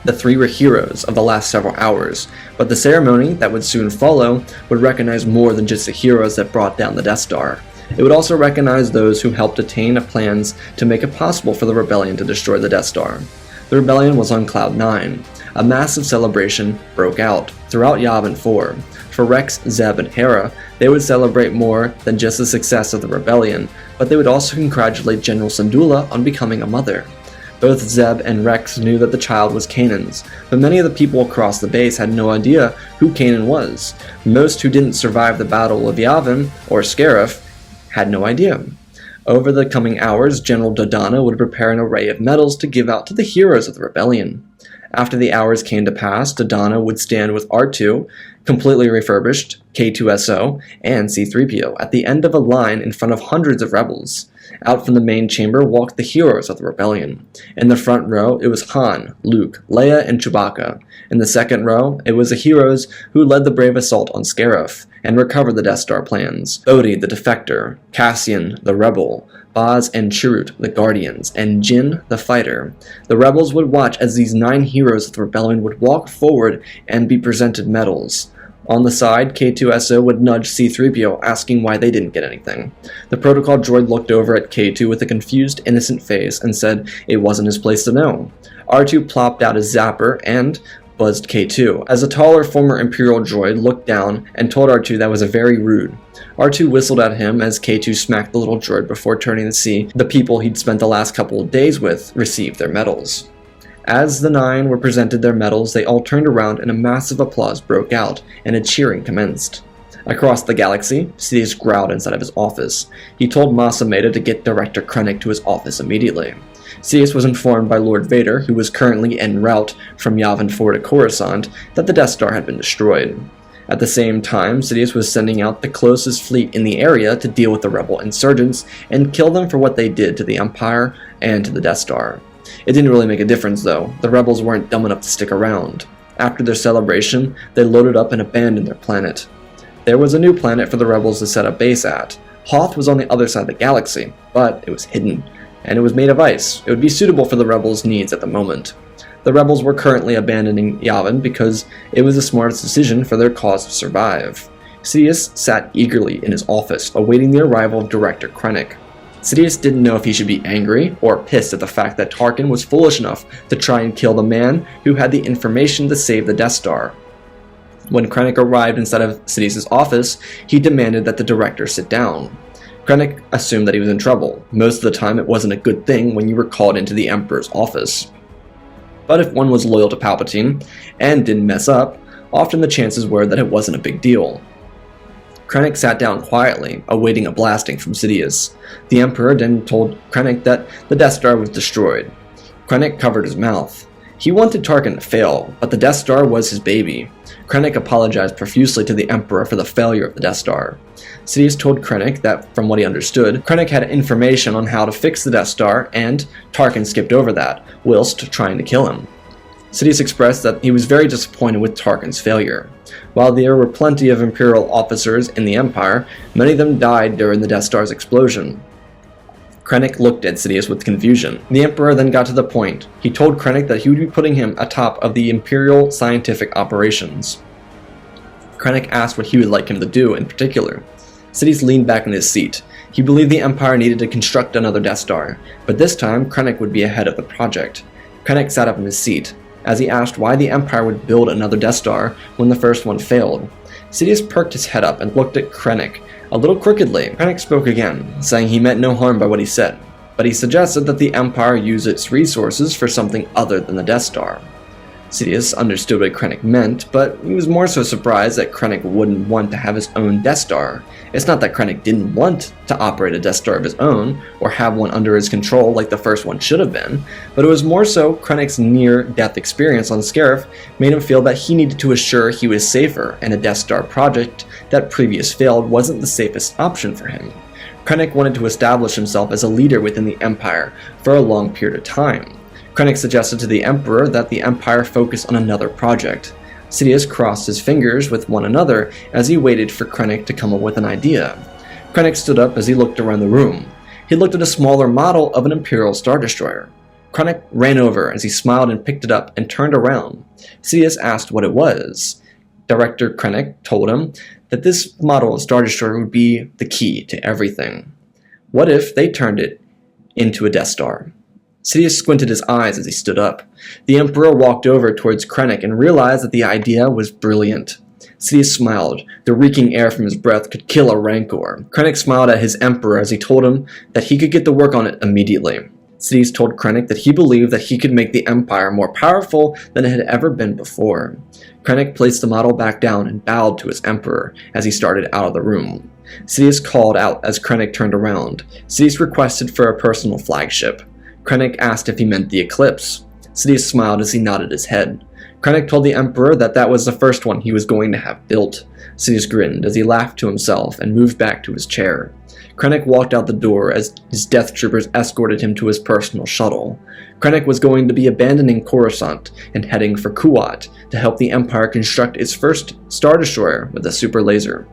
The three were heroes of the last several hours, but the ceremony that would soon follow would recognize more than just the heroes that brought down the Death Star. It would also recognize those who helped attain plans to make it possible for the rebellion to destroy the Death Star. The rebellion was on Cloud 9. A massive celebration broke out throughout Yavin 4. For Rex, Zeb, and Hera, they would celebrate more than just the success of the rebellion, but they would also congratulate General Syndulla on becoming a mother. Both Zeb and Rex knew that the child was Kanan's, but many of the people across the base had no idea who Kanan was. Most who didn't survive the Battle of Yavin, or Scarif, had no idea. Over the coming hours, General Dodonna would prepare an array of medals to give out to the heroes of the rebellion. After the hours came to pass, Dodonna would stand with R2, completely refurbished, K2SO, and C3PO at the end of a line in front of hundreds of rebels. Out from the main chamber walked the heroes of the rebellion. In the front row, it was Han, Luke, Leia, and Chewbacca. In the second row, it was the heroes who led the brave assault on Scarif and recovered the Death Star plans. Odie, the Defector, Cassian, the Rebel, Baz and Chirrut, the Guardians, and Jin, the Fighter. The rebels would watch as these 9 heroes of the rebellion would walk forward and be presented medals. On the side, K2SO would nudge C3PO, asking why they didn't get anything. The protocol droid looked over at K2 with a confused, innocent face and said it wasn't his place to know. R2 plopped out his zapper and buzzed K2, as a taller former Imperial droid looked down and told R2 that was very rude. R2 whistled at him as K2 smacked the little droid before turning to see the people he'd spent the last couple of days with receive their medals. As the 9 were presented their medals, they all turned around and a massive applause broke out, and a cheering commenced. Across the galaxy, Sidious growled inside of his office. He told Masameda to get Director Krennic to his office immediately. Sidious was informed by Lord Vader, who was currently en route from Yavin 4 to Coruscant, that the Death Star had been destroyed. At the same time, Sidious was sending out the closest fleet in the area to deal with the rebel insurgents and kill them for what they did to the Empire and to the Death Star. It didn't really make a difference though. The rebels weren't dumb enough to stick around. After their celebration, they loaded up and abandoned their planet. There was a new planet for the rebels to set up base at. Hoth was on the other side of the galaxy, but it was hidden, and it was made of ice. It would be suitable for the rebels' needs at the moment. The rebels were currently abandoning Yavin because it was the smartest decision for their cause to survive. Sidious sat eagerly in his office, awaiting the arrival of Director Krennic. Sidious didn't know if he should be angry or pissed at the fact that Tarkin was foolish enough to try and kill the man who had the information to save the Death Star. When Krennic arrived inside of Sidious's office, he demanded that the director sit down. Krennic assumed that he was in trouble. Most of the time it wasn't a good thing when you were called into the Emperor's office. But if one was loyal to Palpatine and didn't mess up, often the chances were that it wasn't a big deal. Krennic sat down quietly, awaiting a blasting from Sidious. The Emperor then told Krennic that the Death Star was destroyed. Krennic covered his mouth. He wanted Tarkin to fail, but the Death Star was his baby. Krennic apologized profusely to the Emperor for the failure of the Death Star. Sidious told Krennic that, from what he understood, Krennic had information on how to fix the Death Star, and Tarkin skipped over that, whilst trying to kill him. Sidious expressed that he was very disappointed with Tarkin's failure. While there were plenty of Imperial officers in the Empire, many of them died during the Death Star's explosion. Krennic looked at Sidious with confusion. The Emperor then got to the point. He told Krennic that he would be putting him atop of the Imperial scientific operations. Krennic asked what he would like him to do in particular. Sidious leaned back in his seat. He believed the Empire needed to construct another Death Star, but this time Krennic would be ahead of the project. Krennic sat up in his seat, as he asked why the Empire would build another Death Star when the first one failed. Sidious perked his head up and looked at Krennic, a little crookedly. Krennic spoke again, saying he meant no harm by what he said, but he suggested that the Empire use its resources for something other than the Death Star. Sidious understood what Krennic meant, but he was more so surprised that Krennic wouldn't want to have his own Death Star. It's not that Krennic didn't want to operate a Death Star of his own, or have one under his control like the first one should have been, but it was more so Krennic's near-death experience on Scarif made him feel that he needed to assure he was safer, and a Death Star project that previous failed wasn't the safest option for him. Krennic wanted to establish himself as a leader within the Empire for a long period of time. Krennic suggested to the Emperor that the Empire focus on another project. Sidious crossed his fingers with one another as he waited for Krennic to come up with an idea. Krennic stood up as he looked around the room. He looked at a smaller model of an Imperial Star Destroyer. Krennic ran over as he smiled and picked it up and turned around. Sidious asked what it was. Director Krennic told him that this model of Star Destroyer would be the key to everything. What if they turned it into a Death Star? Sidious squinted his eyes as he stood up. The Emperor walked over towards Krennic and realized that the idea was brilliant. Sidious smiled. The reeking air from his breath could kill a Rancor. Krennic smiled at his Emperor as he told him that he could get to work on it immediately. Sidious told Krennic that he believed that he could make the Empire more powerful than it had ever been before. Krennic placed the model back down and bowed to his Emperor as he started out of the room. Sidious called out as Krennic turned around. Sidious requested for a personal flagship. Krennic asked if he meant the Eclipse. Sidious smiled as he nodded his head. Krennic told the Emperor that that was the first one he was going to have built. Sidious grinned as he laughed to himself and moved back to his chair. Krennic walked out the door as his death troopers escorted him to his personal shuttle. Krennic was going to be abandoning Coruscant and heading for Kuat to help the Empire construct its first Star Destroyer with a superlaser.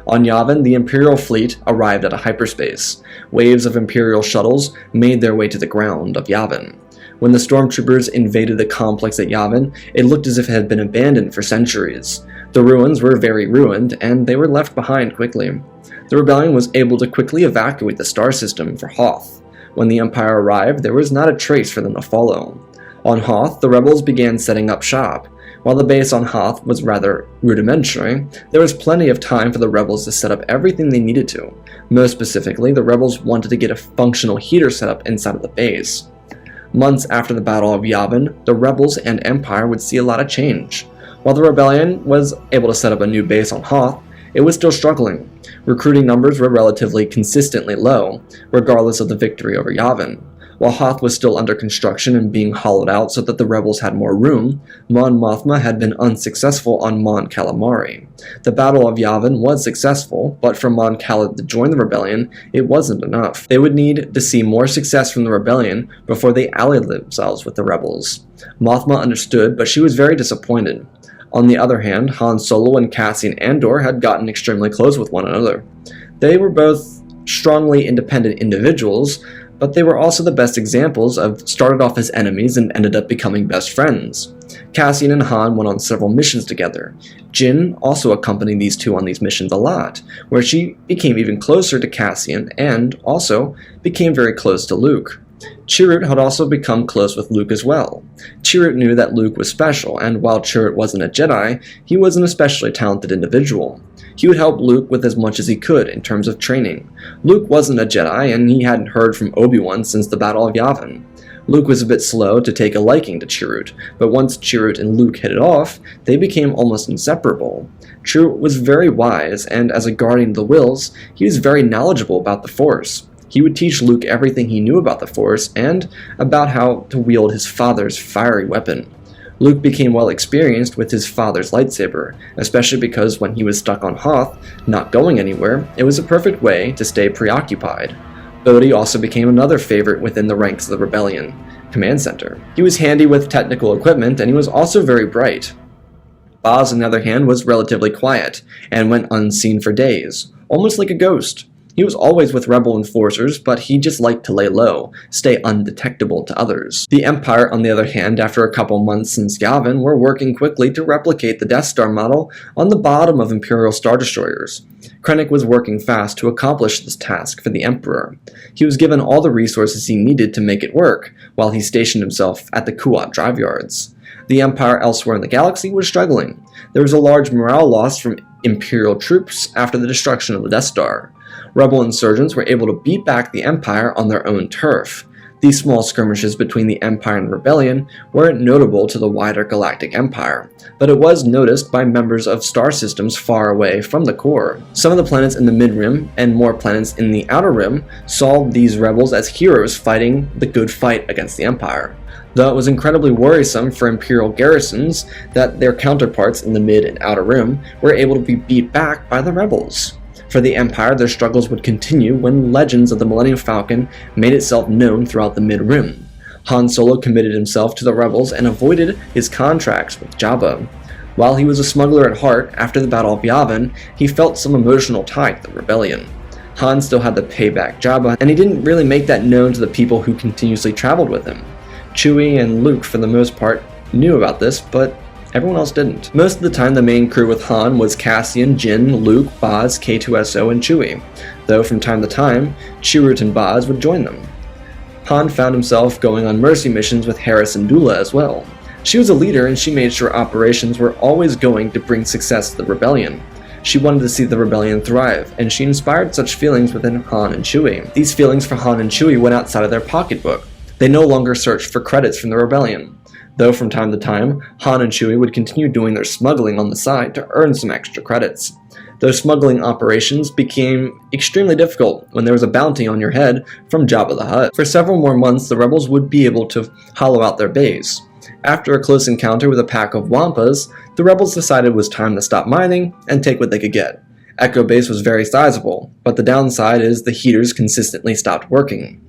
On Yavin, the Imperial fleet arrived at a hyperspace. Waves of Imperial shuttles made their way to the ground of Yavin. When the stormtroopers invaded the complex at Yavin, it looked as if it had been abandoned for centuries. The ruins were very ruined, and they were left behind quickly. The rebellion was able to quickly evacuate the star system for Hoth. When the Empire arrived, there was not a trace for them to follow. On Hoth, the rebels began setting up shop. While the base on Hoth was rather rudimentary, there was plenty of time for the rebels to set up everything they needed to. Most specifically, the rebels wanted to get a functional heater set up inside of the base. Months after the Battle of Yavin, the rebels and Empire would see a lot of change. While the rebellion was able to set up a new base on Hoth, it was still struggling. Recruiting numbers were relatively consistently low, regardless of the victory over Yavin. While Hoth was still under construction and being hollowed out so that the rebels had more room, Mon Mothma had been unsuccessful on Mon Calamari. The Battle of Yavin was successful, but for Mon Cala to join the rebellion, it wasn't enough. They would need to see more success from the rebellion before they allied themselves with the rebels. Mothma understood, but she was very disappointed. On the other hand, Han Solo and Cassian Andor had gotten extremely close with one another. They were both strongly independent individuals, but they were also the best examples of started off as enemies and ended up becoming best friends. Cassian and Han went on several missions together. Jyn also accompanied these two on these missions a lot, where she became even closer to Cassian and also became very close to Luke. Chirrut had also become close with Luke as well. Chirrut knew that Luke was special, and while Chirrut wasn't a Jedi, he was an especially talented individual. He would help Luke with as much as he could in terms of training. Luke wasn't a Jedi, and he hadn't heard from Obi-Wan since the Battle of Yavin. Luke was a bit slow to take a liking to Chirrut, but once Chirrut and Luke hit it off, they became almost inseparable. Chirrut was very wise, and as a guardian of the Whills, he was very knowledgeable about the Force. He would teach Luke everything he knew about the Force and about how to wield his father's fiery weapon. Luke became well experienced with his father's lightsaber, especially because when he was stuck on Hoth, not going anywhere, it was a perfect way to stay preoccupied. Bodhi also became another favorite within the ranks of the Rebellion Command Center. He was handy with technical equipment, and he was also very bright. Baz, on the other hand, was relatively quiet, and went unseen for days, almost like a ghost. He was always with rebel enforcers, but he just liked to lay low, stay undetectable to others. The Empire, on the other hand, after a couple months since Yavin, were working quickly to replicate the Death Star model on the bottom of Imperial Star Destroyers. Krennic was working fast to accomplish this task for the Emperor. He was given all the resources he needed to make it work, while he stationed himself at the Kuat drive yards. The Empire elsewhere in the galaxy was struggling. There was a large morale loss from Imperial troops after the destruction of the Death Star. Rebel insurgents were able to beat back the Empire on their own turf. These small skirmishes between the Empire and Rebellion weren't notable to the wider Galactic Empire, but it was noticed by members of star systems far away from the core. Some of the planets in the Mid-Rim and more planets in the Outer Rim saw these rebels as heroes fighting the good fight against the Empire, though it was incredibly worrisome for Imperial garrisons that their counterparts in the Mid and Outer Rim were able to be beat back by the rebels. For the Empire, their struggles would continue when legends of the Millennium Falcon made itself known throughout the Mid-Rim. Han Solo committed himself to the rebels and avoided his contracts with Jabba. While he was a smuggler at heart, after the Battle of Yavin, he felt some emotional tie to the rebellion. Han still had to pay back Jabba, and he didn't really make that known to the people who continuously traveled with him. Chewie and Luke, for the most part, knew about this, but everyone else didn't. Most of the time, the main crew with Han was Cassian, Jyn, Luke, Baz, K2SO, and Chewie, though from time to time, Chirrut and Baz would join them. Han found himself going on mercy missions with Hera Syndulla as well. She was a leader, and she made sure operations were always going to bring success to the rebellion. She wanted to see the rebellion thrive, and she inspired such feelings within Han and Chewie. These feelings for Han and Chewie went outside of their pocketbook. They no longer searched for credits from the rebellion, though from time to time, Han and Chewie would continue doing their smuggling on the side to earn some extra credits. Those smuggling operations became extremely difficult when there was a bounty on your head from Jabba the Hutt. For several more months, the rebels would be able to hollow out their base. After a close encounter with a pack of Wampas, the rebels decided it was time to stop mining and take what they could get. Echo Base was very sizable, but the downside is the heaters consistently stopped working.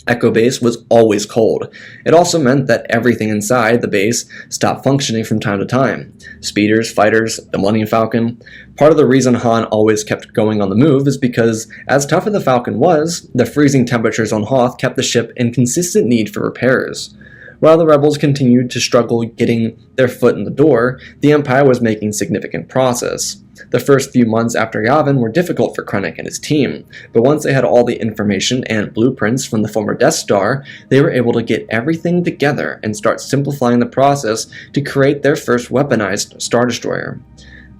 Echo Base was always cold. It also meant that everything inside the base stopped functioning from time to time. Speeders, fighters, the Millennium Falcon. Part of the reason Han always kept going on the move is because, as tough as the Falcon was, the freezing temperatures on Hoth kept the ship in consistent need for repairs. While the rebels continued to struggle getting their foot in the door, the Empire was making significant progress. The first few months after Yavin were difficult for Krennic and his team, but once they had all the information and blueprints from the former Death Star, they were able to get everything together and start simplifying the process to create their first weaponized Star Destroyer.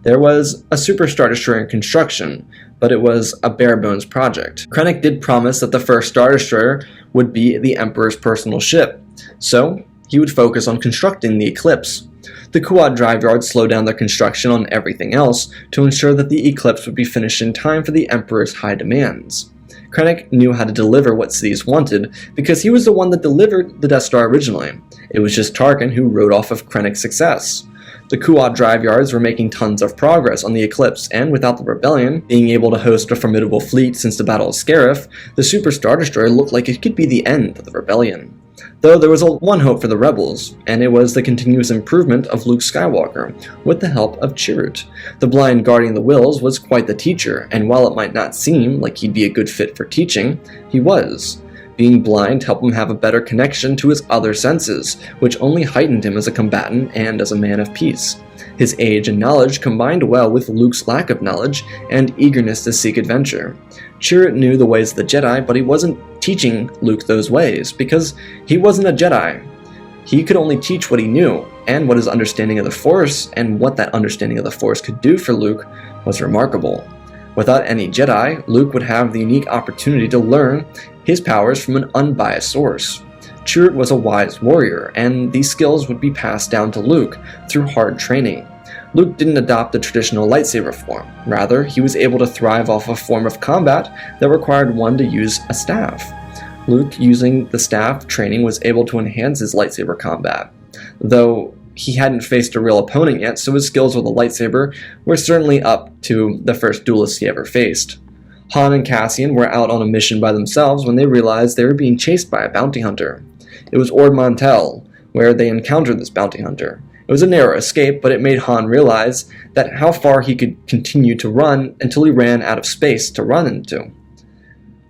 There was a Super Star Destroyer in construction, but it was a bare-bones project. Krennic did promise that the first Star Destroyer would be the Emperor's personal ship, so he would focus on constructing the Eclipse. The Kuat drive yard slowed down their construction on everything else to ensure that the Eclipse would be finished in time for the Emperor's high demands. Krennic knew how to deliver what cities wanted because he was the one that delivered the Death Star originally. It was just Tarkin who rode off of Krennic's success. The Kuat drive yards were making tons of progress on the Eclipse, and without the Rebellion being able to host a formidable fleet since the Battle of Scarif, the Super Star Destroyer looked like it could be the end of the Rebellion. Though there was one hope for the rebels, and it was the continuous improvement of Luke Skywalker, with the help of Chirrut. The blind guardian of the Wills was quite the teacher, and while it might not seem like he'd be a good fit for teaching, he was. Being blind helped him have a better connection to his other senses, which only heightened him as a combatant and as a man of peace. His age and knowledge combined well with Luke's lack of knowledge and eagerness to seek adventure. Chirrut knew the ways of the Jedi, but he wasn't teaching Luke those ways, because he wasn't a Jedi. He could only teach what he knew, and what his understanding of the Force and what that understanding of the Force could do for Luke was remarkable. Without any Jedi, Luke would have the unique opportunity to learn his powers from an unbiased source. Chirrut was a wise warrior, and these skills would be passed down to Luke through hard training. Luke didn't adopt the traditional lightsaber form. Rather, he was able to thrive off a form of combat that required one to use a staff. Luke, using the staff training, was able to enhance his lightsaber combat, though he hadn't faced a real opponent yet, so his skills with a lightsaber were certainly up to the first duelist he ever faced. Han and Cassian were out on a mission by themselves when they realized they were being chased by a bounty hunter. It was Ord Mantell, where they encountered this bounty hunter. It was a narrow escape, but it made Han realize that how far he could continue to run until he ran out of space to run into.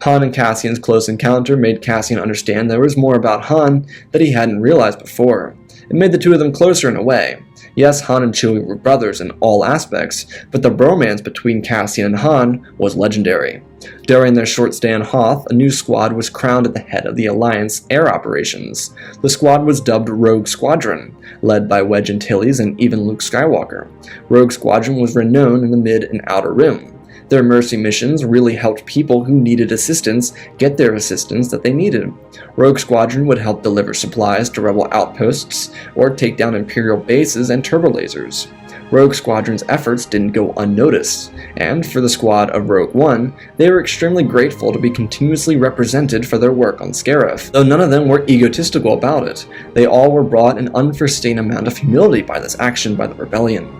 Han and Cassian's close encounter made Cassian understand there was more about Han that he hadn't realized before. It made the two of them closer in a way. Yes, Han and Chewie were brothers in all aspects, but the bromance between Cassian and Han was legendary. During their short stay on Hoth, a new squad was crowned at the head of the Alliance air operations. The squad was dubbed Rogue Squadron, led by Wedge Antilles and even Luke Skywalker. Rogue Squadron was renowned in the Mid and Outer Rim. Their mercy missions really helped people who needed assistance get their assistance that they needed. Rogue Squadron would help deliver supplies to rebel outposts or take down Imperial bases and turbolasers. Rogue Squadron's efforts didn't go unnoticed, and for the squad of Rogue One, they were extremely grateful to be continuously represented for their work on Scarif, though none of them were egotistical about it. They all were brought an unforeseen amount of humility by this action by the Rebellion.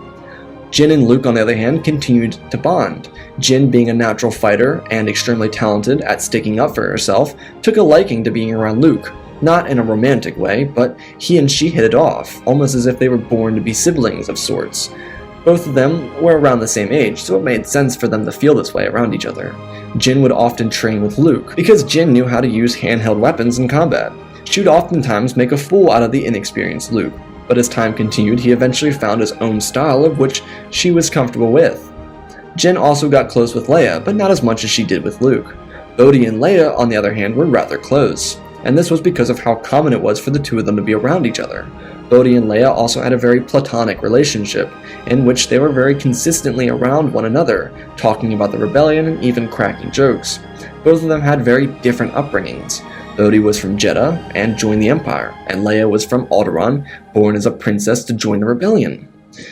Jyn and Luke, on the other hand, continued to bond. Jyn, being a natural fighter and extremely talented at sticking up for herself, took a liking to being around Luke. Not in a romantic way, but he and she hit it off, almost as if they were born to be siblings of sorts. Both of them were around the same age, so it made sense for them to feel this way around each other. Jyn would often train with Luke, because Jyn knew how to use handheld weapons in combat. She would oftentimes make a fool out of the inexperienced Luke, but as time continued, he eventually found his own style of which she was comfortable with. Jyn also got close with Leia, but not as much as she did with Luke. Bodhi and Leia, on the other hand, were rather close, and this was because of how common it was for the two of them to be around each other. Bodhi and Leia also had a very platonic relationship, in which they were very consistently around one another, talking about the rebellion and even cracking jokes. Both of them had very different upbringings. Bodhi was from Jeddah and joined the Empire, and Leia was from Alderaan, born as a princess to join the rebellion.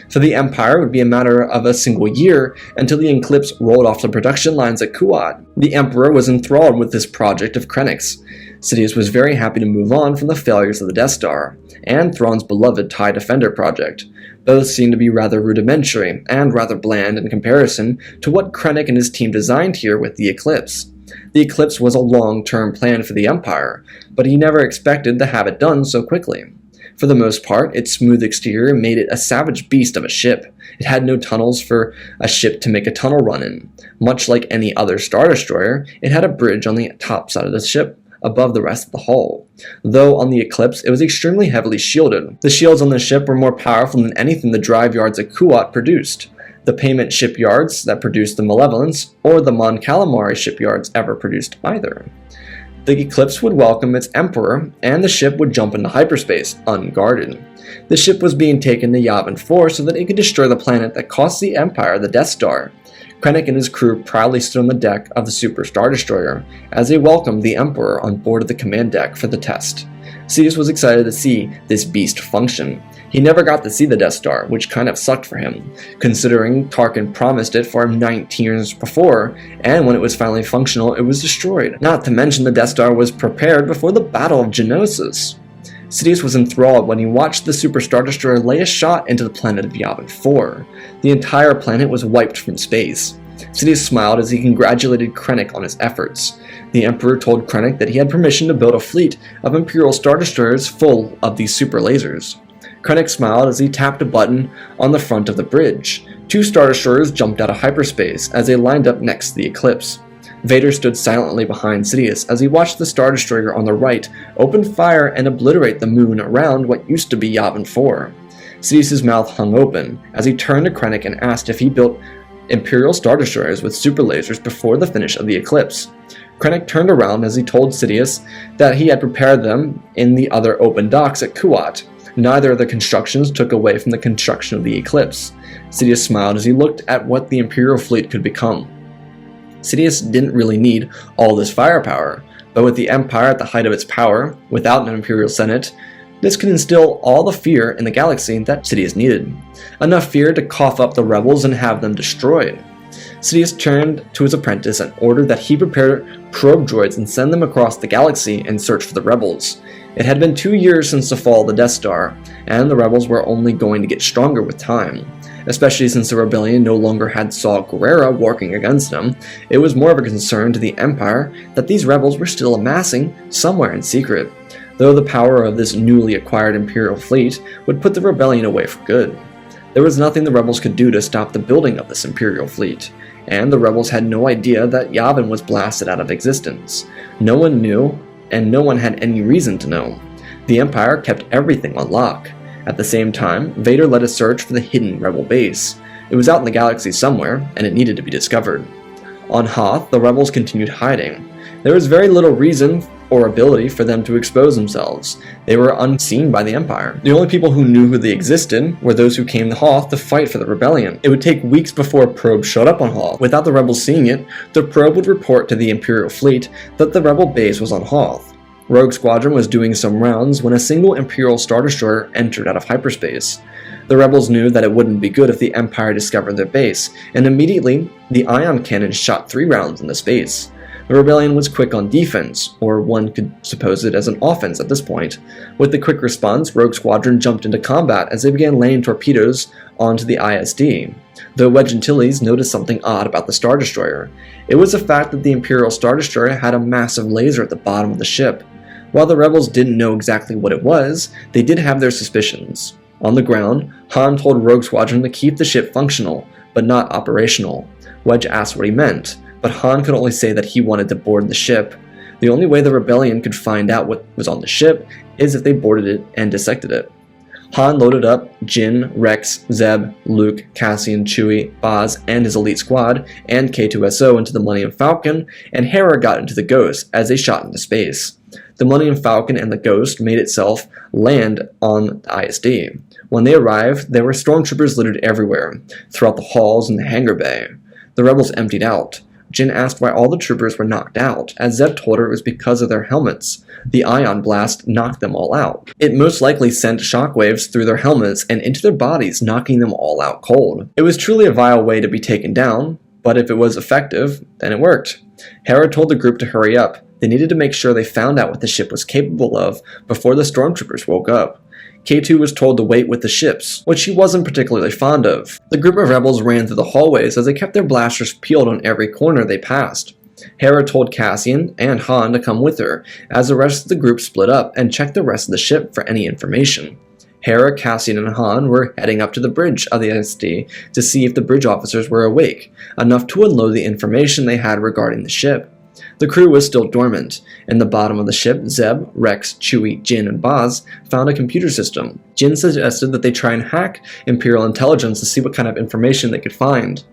For the Empire, it would be a matter of a single year until the eclipse rolled off the production lines at Kuat. The Emperor was enthralled with this project of Krennic's. Sidious was very happy to move on from the failures of the Death Star, and Thrawn's beloved TIE Defender project. Both seemed to be rather rudimentary, and rather bland in comparison to what Krennic and his team designed here with the Eclipse. The Eclipse was a long-term plan for the Empire, but he never expected to have it done so quickly. For the most part, its smooth exterior made it a savage beast of a ship. It had no tunnels for a ship to make a tunnel run in. Much like any other Star Destroyer, it had a bridge on the top side of the ship, above the rest of the hull. Though on the Eclipse, it was extremely heavily shielded. The shields on the ship were more powerful than anything the drive yards at Kuat produced, the payment shipyards that produced the Malevolence, or the Mon Calamari shipyards ever produced either. The Eclipse would welcome its Emperor, and the ship would jump into hyperspace, unguarded. The ship was being taken to Yavin 4 so that it could destroy the planet that cost the Empire the Death Star. Krennic and his crew proudly stood on the deck of the Super Star Destroyer as they welcomed the Emperor on board of the command deck for the test. Sidious was excited to see this beast function. He never got to see the Death Star, which kind of sucked for him, considering Tarkin promised it for him 19 years before, and when it was finally functional, it was destroyed. Not to mention the Death Star was prepared before the Battle of Geonosis. Sidious was enthralled when he watched the Super Star Destroyer lay a shot into the planet of Yavin 4. The entire planet was wiped from space. Sidious smiled as he congratulated Krennic on his efforts. The Emperor told Krennic that he had permission to build a fleet of Imperial Star Destroyers full of these superlasers. Krennic smiled as he tapped a button on the front of the bridge. 2 Star Destroyers jumped out of hyperspace as they lined up next to the Eclipse. Vader stood silently behind Sidious as he watched the Star Destroyer on the right open fire and obliterate the moon around what used to be Yavin 4. Sidious's mouth hung open as he turned to Krennic and asked if he built Imperial Star Destroyers with superlasers before the finish of the Eclipse. Krennic turned around as he told Sidious that he had prepared them in the other open docks at Kuat. Neither of the constructions took away from the construction of the Eclipse. Sidious smiled as he looked at what the Imperial fleet could become. Sidious didn't really need all this firepower, but with the Empire at the height of its power, without an Imperial Senate, this could instill all the fear in the galaxy that Sidious needed. Enough fear to cough up the rebels and have them destroyed. Sidious turned to his apprentice and ordered that he prepare probe droids and send them across the galaxy in search for the rebels. It had been 2 years since the fall of the Death Star, and the rebels were only going to get stronger with time. Especially since the rebellion no longer had Saw Gerrera working against them, it was more of a concern to the Empire that these rebels were still amassing somewhere in secret, though the power of this newly acquired Imperial fleet would put the rebellion away for good. There was nothing the rebels could do to stop the building of this Imperial fleet, and the rebels had no idea that Yavin was blasted out of existence. No one knew, and no one had any reason to know. The Empire kept everything on lock. At the same time, Vader led a search for the hidden rebel base. It was out in the galaxy somewhere, and it needed to be discovered. On Hoth, the rebels continued hiding. There was very little reason or ability for them to expose themselves. They were unseen by the Empire. The only people who knew who they existed were those who came to Hoth to fight for the rebellion. It would take weeks before a probe showed up on Hoth. Without the rebels seeing it, the probe would report to the Imperial fleet that the rebel base was on Hoth. Rogue Squadron was doing some rounds when a single Imperial Star Destroyer entered out of hyperspace. The rebels knew that it wouldn't be good if the Empire discovered their base, and immediately, the ion cannon shot 3 rounds into space. The rebellion was quick on defense, or one could suppose it as an offense at this point. With the quick response, Rogue Squadron jumped into combat as they began laying torpedoes onto the ISD. Though Wedge Antilles noticed something odd about the Star Destroyer. It was the fact that the Imperial Star Destroyer had a massive laser at the bottom of the ship. While the rebels didn't know exactly what it was, they did have their suspicions. On the ground, Han told Rogue Squadron to keep the ship functional, but not operational. Wedge asked what he meant, but Han could only say that he wanted to board the ship. The only way the rebellion could find out what was on the ship is if they boarded it and dissected it. Han loaded up Jyn, Rex, Zeb, Luke, Cassian, Chewie, Baz, and his elite squad, and K2SO into the Millennium Falcon, and Hera got into the Ghost as they shot into space. The Millennium Falcon and the Ghost made itself land on the ISD. When they arrived, there were stormtroopers littered everywhere, throughout the halls and the hangar bay. The rebels emptied out. Jyn asked why all the troopers were knocked out, as Zeb told her it was because of their helmets. The ion blast knocked them all out. It most likely sent shockwaves through their helmets and into their bodies, knocking them all out cold. It was truly a vile way to be taken down, but if it was effective, then it worked. Hera told the group to hurry up. They needed to make sure they found out what the ship was capable of before the stormtroopers woke up. K2 was told to wait with the ships, which she wasn't particularly fond of. The group of rebels ran through the hallways as they kept their blasters peeled on every corner they passed. Hera told Cassian and Han to come with her, as the rest of the group split up and checked the rest of the ship for any information. Hera, Cassian, and Han were heading up to the bridge of the ISD to see if the bridge officers were awake, enough to unload the information they had regarding the ship. The crew was still dormant. In the bottom of the ship, Zeb, Rex, Chewie, Jyn, and Baz found a computer system. Jyn suggested that they try and hack Imperial intelligence to see what kind of information they could find.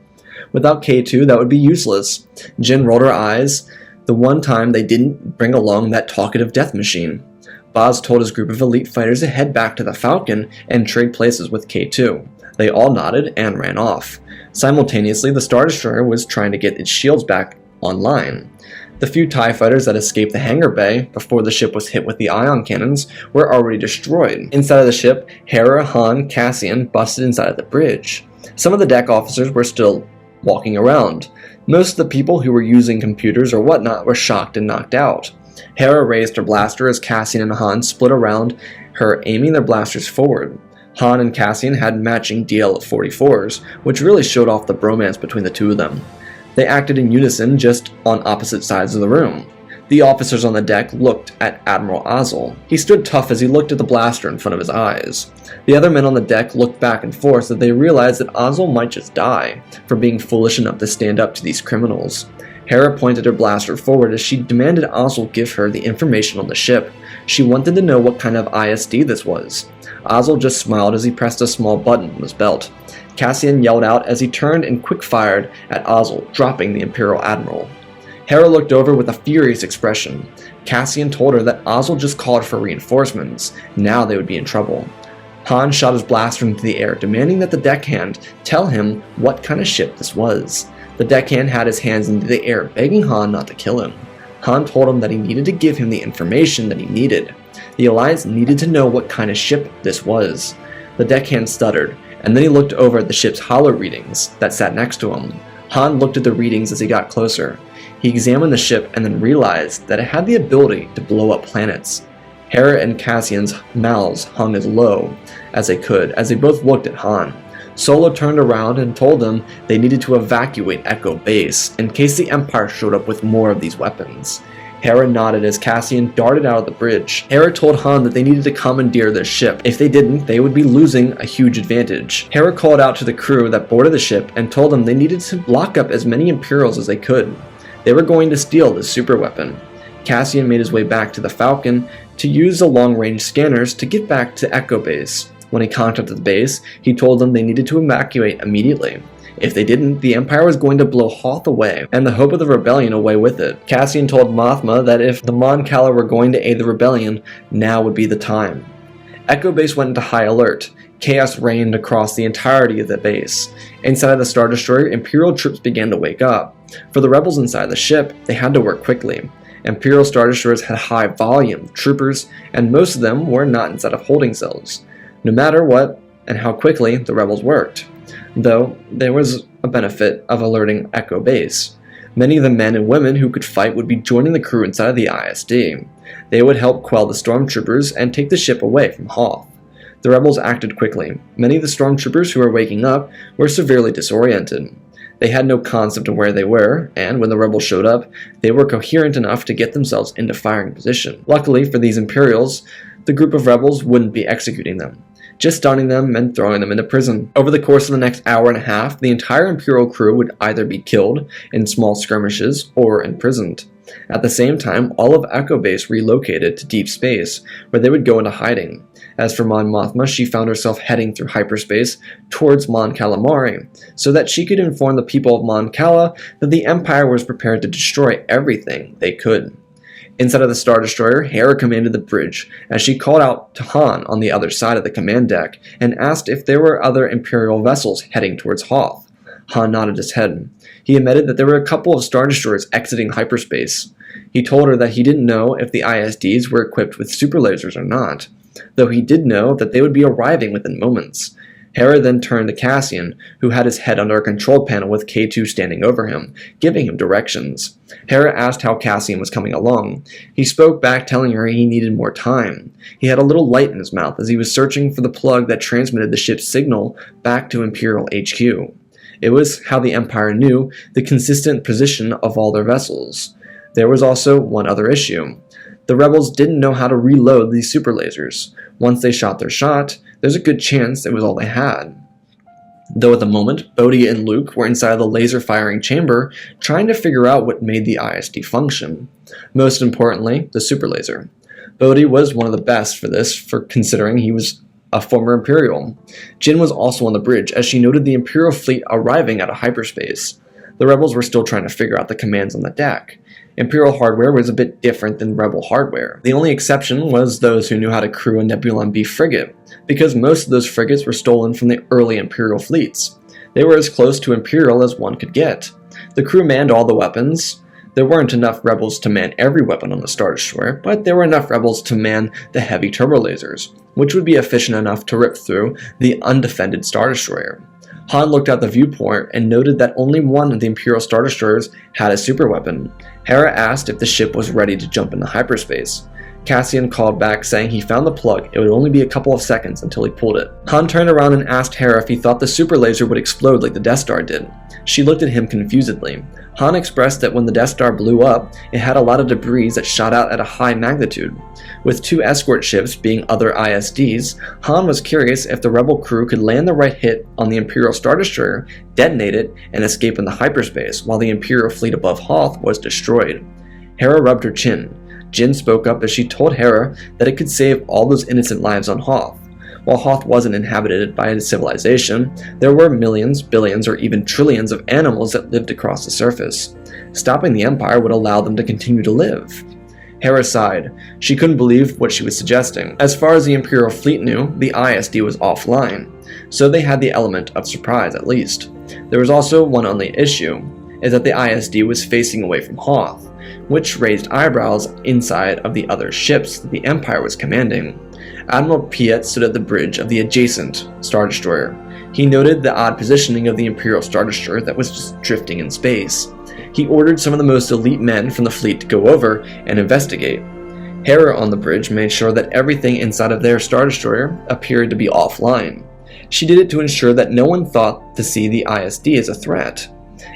Without K2, that would be useless. Jyn rolled her eyes the one time they didn't bring along that talkative death machine. Baz told his group of elite fighters to head back to the Falcon and trade places with K2. They all nodded and ran off. Simultaneously, the Star Destroyer was trying to get its shields back online. The few TIE fighters that escaped the hangar bay before the ship was hit with the ion cannons were already destroyed. Inside of the ship, Hera, Han, Cassian busted inside of the bridge. Some of the deck officers were still walking around. Most of the people who were using computers or whatnot were shocked and knocked out. Hera raised her blaster as Cassian and Han split around her, aiming their blasters forward. Han and Cassian had matching DL-44s, which really showed off the bromance between the two of them. They acted in unison, just on opposite sides of the room. The officers on the deck looked at Admiral Ozzel. He stood tough as he looked at the blaster in front of his eyes. The other men on the deck looked back and forth as they realized that Ozzel might just die for being foolish enough to stand up to these criminals. Hera pointed her blaster forward as she demanded Ozzel give her the information on the ship. She wanted to know what kind of ISD this was. Ozzel just smiled as he pressed a small button on his belt. Cassian yelled out as he turned and quick-fired at Ozzel, dropping the Imperial Admiral. Hera looked over with a furious expression. Cassian told her that Ozzel just called for reinforcements. Now they would be in trouble. Han shot his blaster into the air, demanding that the deckhand tell him what kind of ship this was. The deckhand had his hands into the air, begging Han not to kill him. Han told him that he needed to give him the information that he needed. The Alliance needed to know what kind of ship this was. The deckhand stuttered, and then he looked over at the ship's holo readings that sat next to him. Han looked at the readings as he got closer. He examined the ship and then realized that it had the ability to blow up planets. Hera and Cassian's mouths hung as low as they could as they both looked at Han. Solo turned around and told them they needed to evacuate Echo Base in case the Empire showed up with more of these weapons. Hera nodded as Cassian darted out of the bridge. Hera told Han that they needed to commandeer their ship. If they didn't, they would be losing a huge advantage. Hera called out to the crew that boarded the ship and told them they needed to lock up as many Imperials as they could. They were going to steal this super weapon. Cassian made his way back to the Falcon to use the long-range scanners to get back to Echo Base. When he contacted the base, he told them they needed to evacuate immediately. If they didn't, the Empire was going to blow Hoth away, and the hope of the rebellion away with it. Cassian told Mothma that if the Mon Cala were going to aid the rebellion, now would be the time. Echo Base went into high alert. Chaos reigned across the entirety of the base. Inside of the Star Destroyer, Imperial troops began to wake up. For the rebels inside the ship, they had to work quickly. Imperial Star Destroyers had high volume of troopers, and most of them were not inside of holding cells. No matter what and how quickly the rebels worked. Though there was a benefit of alerting Echo Base. Many of the men and women who could fight would be joining the crew inside of the ISD. They would help quell the stormtroopers and take the ship away from Hoth. The rebels acted quickly. Many of the stormtroopers who were waking up were severely disoriented. They had no concept of where they were, and when the rebels showed up, they were coherent enough to get themselves into firing position. Luckily for these Imperials, the group of rebels wouldn't be executing them, just stunning them and throwing them into prison. Over the course of the next hour and a half, the entire Imperial crew would either be killed in small skirmishes or imprisoned. At the same time, all of Echo Base relocated to deep space, where they would go into hiding. As for Mon Mothma, she found herself heading through hyperspace towards Mon Calamari, so that she could inform the people of Mon Cala that the Empire was prepared to destroy everything they could. Inside of the Star Destroyer, Hera commanded the bridge, as she called out to Han on the other side of the command deck and asked if there were other Imperial vessels heading towards Hoth. Han nodded his head. He admitted that there were a couple of Star Destroyers exiting hyperspace. He told her that he didn't know if the ISDs were equipped with superlasers or not, though he did know that they would be arriving within moments. Hera then turned to Cassian, who had his head under a control panel with K2 standing over him, giving him directions. Hera asked how Cassian was coming along. He spoke back, telling her he needed more time. He had a little light in his mouth as he was searching for the plug that transmitted the ship's signal back to Imperial HQ. It was how the Empire knew the consistent position of all their vessels. There was also one other issue. The rebels didn't know how to reload these superlasers. Once they shot their shot, there's a good chance it was all they had. Though at the moment, Bodhi and Luke were inside the laser-firing chamber, trying to figure out what made the ISD function. Most importantly, the superlaser. Bodhi was one of the best for this, considering he was a former Imperial. Jyn was also on the bridge, as she noted the Imperial fleet arriving out of hyperspace. The rebels were still trying to figure out the commands on the deck. Imperial hardware was a bit different than Rebel hardware. The only exception was those who knew how to crew a Nebulon B frigate, because most of those frigates were stolen from the early Imperial fleets. They were as close to Imperial as one could get. The crew manned all the weapons. There weren't enough rebels to man every weapon on the Star Destroyer, but there were enough rebels to man the heavy turbolasers, which would be efficient enough to rip through the undefended Star Destroyer. Han looked out the viewport and noted that only one of the Imperial Star Destroyers had a superweapon. Hera asked if the ship was ready to jump into hyperspace. Cassian called back saying he found the plug. It would only be a couple of seconds until he pulled it. Han turned around and asked Hera if he thought the superlaser would explode like the Death Star did. She looked at him confusedly. Han expressed that when the Death Star blew up, it had a lot of debris that shot out at a high magnitude. With 2 escort ships being other ISDs, Han was curious if the rebel crew could land the right hit on the Imperial Star Destroyer, detonate it, and escape into hyperspace while the Imperial fleet above Hoth was destroyed. Hera rubbed her chin. Jyn spoke up as she told Hera that it could save all those innocent lives on Hoth. While Hoth wasn't inhabited by a civilization, there were millions, billions, or even trillions of animals that lived across the surface. Stopping the Empire would allow them to continue to live. Hera sighed. She couldn't believe what she was suggesting. As far as the Imperial fleet knew, the ISD was offline, so they had the element of surprise at least. There was also one only issue, is that the ISD was facing away from Hoth, which raised eyebrows inside of the other ships that the Empire was commanding. Admiral Piet stood at the bridge of the adjacent Star Destroyer. He noted the odd positioning of the Imperial Star Destroyer that was just drifting in space. He ordered some of the most elite men from the fleet to go over and investigate. Hera on the bridge made sure that everything inside of their Star Destroyer appeared to be offline. She did it to ensure that no one thought to see the ISD as a threat.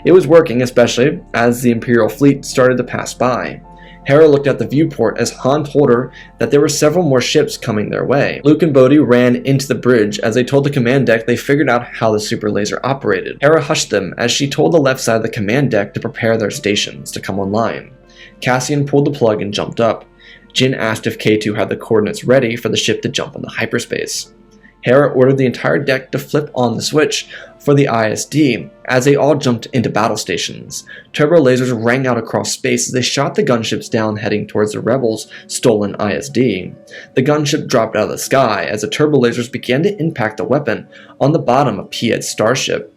It was working, especially as the Imperial fleet started to pass by. Hera looked at the viewport as Han told her that there were several more ships coming their way. Luke and Bodhi ran into the bridge as they told the command deck they figured out how the superlaser operated. Hera hushed them as she told the left side of the command deck to prepare their stations to come online. Cassian pulled the plug and jumped up. Jyn asked if K2 had the coordinates ready for the ship to jump into hyperspace. Hera ordered the entire deck to flip on the switch for the ISD as they all jumped into battle stations. Turbo lasers rang out across space as they shot the gunships down heading towards the rebels' stolen ISD. The gunship dropped out of the sky as the turbo lasers began to impact the weapon on the bottom of Piet's starship.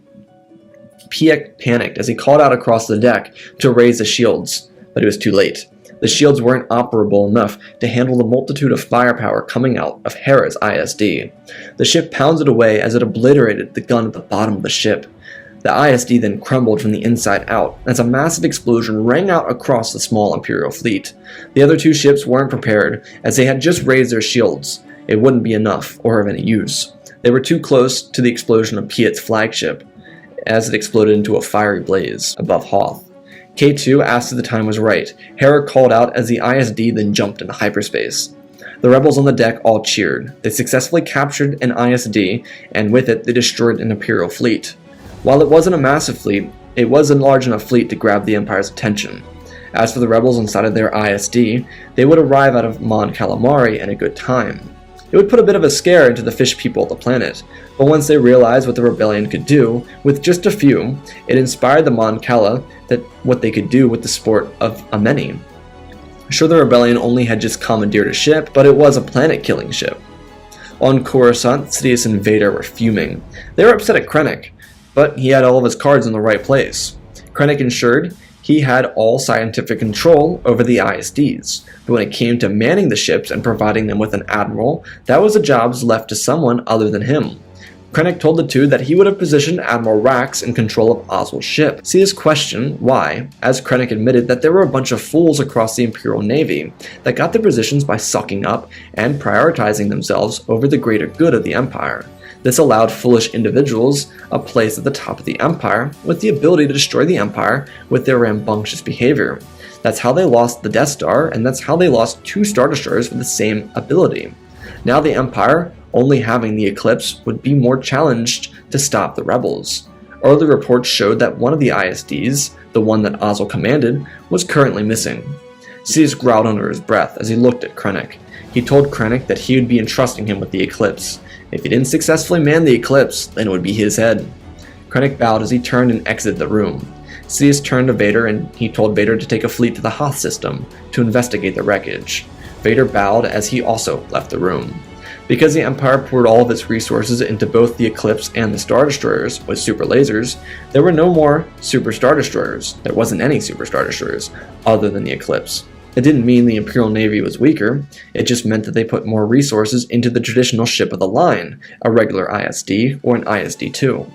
Piet panicked as he called out across the deck to raise the shields, but it was too late. The shields weren't operable enough to handle the multitude of firepower coming out of Hera's ISD. The ship pounded away as it obliterated the gun at the bottom of the ship. The ISD then crumbled from the inside out as a massive explosion rang out across the small Imperial fleet. The other 2 ships weren't prepared as they had just raised their shields. It wouldn't be enough or of any use. They were too close to the explosion of Piet's flagship as it exploded into a fiery blaze above Hoth. K2 asked if the time was right. Hera called out as the ISD then jumped into hyperspace. The rebels on the deck all cheered. They successfully captured an ISD, and with it, they destroyed an Imperial fleet. While it wasn't a massive fleet, it was a large enough fleet to grab the Empire's attention. As for the rebels inside of their ISD, they would arrive out of Mon Calamari in a good time. It would put a bit of a scare into the fish people of the planet, but once they realized what the rebellion could do, with just a few, it inspired the Mon Cala that what they could do with the sport of a many. Sure, the rebellion only had just commandeered a ship, but it was a planet-killing ship. On Coruscant, Sidious and Vader were fuming. They were upset at Krennic. but he had all of his cards in the right place. Krennic ensured he had all scientific control over the ISDs, but when it came to manning the ships and providing them with an admiral, that was a job left to someone other than him. Krennic told the two that he would have positioned Admiral Rax in control of Oswald's ship. Sia's questioned why, as Krennic admitted that there were a bunch of fools across the Imperial Navy that got their positions by sucking up and prioritizing themselves over the greater good of the Empire. This allowed foolish individuals a place at the top of the Empire with the ability to destroy the Empire with their rambunctious behavior. That's how they lost the Death Star, and that's how they lost 2 Star Destroyers with the same ability. Now the Empire, only having the Eclipse, would be more challenged to stop the rebels. Early reports showed that one of the ISDs, the one that Oswald commanded, was currently missing. Sidious growled under his breath as he looked at Krennic. He told Krennic that he would be entrusting him with the Eclipse. If he didn't successfully man the Eclipse, then it would be his head. Krennic bowed as he turned and exited the room. Sidious turned to Vader and he told Vader to take a fleet to the Hoth system to investigate the wreckage. Vader bowed as he also left the room. Because the Empire poured all of its resources into both the Eclipse and the Star Destroyers with superlasers, there were no more Super Star Destroyers. There wasn't any Super Star Destroyers other than the Eclipse. It didn't mean the Imperial Navy was weaker, it just meant that they put more resources into the traditional ship of the line, a regular ISD or an ISD-2.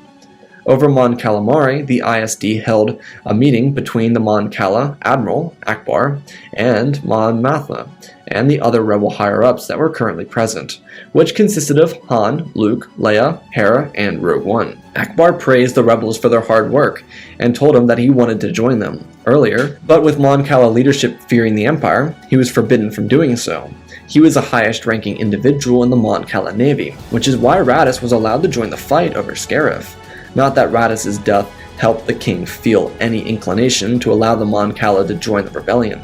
Over Mon Calamari, the ISD held a meeting between the Mon Cala Admiral, Ackbar, and Mon Mothma, and the other rebel higher-ups that were currently present, which consisted of Han, Luke, Leia, Hera, and Rogue One. Ackbar praised the rebels for their hard work, and told them that he wanted to join them earlier, but with Mon Cala leadership fearing the Empire, he was forbidden from doing so. He was the highest-ranking individual in the Mon Cala Navy, which is why Raddus was allowed to join the fight over Scarif. Not that Raddus's death helped the king feel any inclination to allow the Mon Cala to join the rebellion.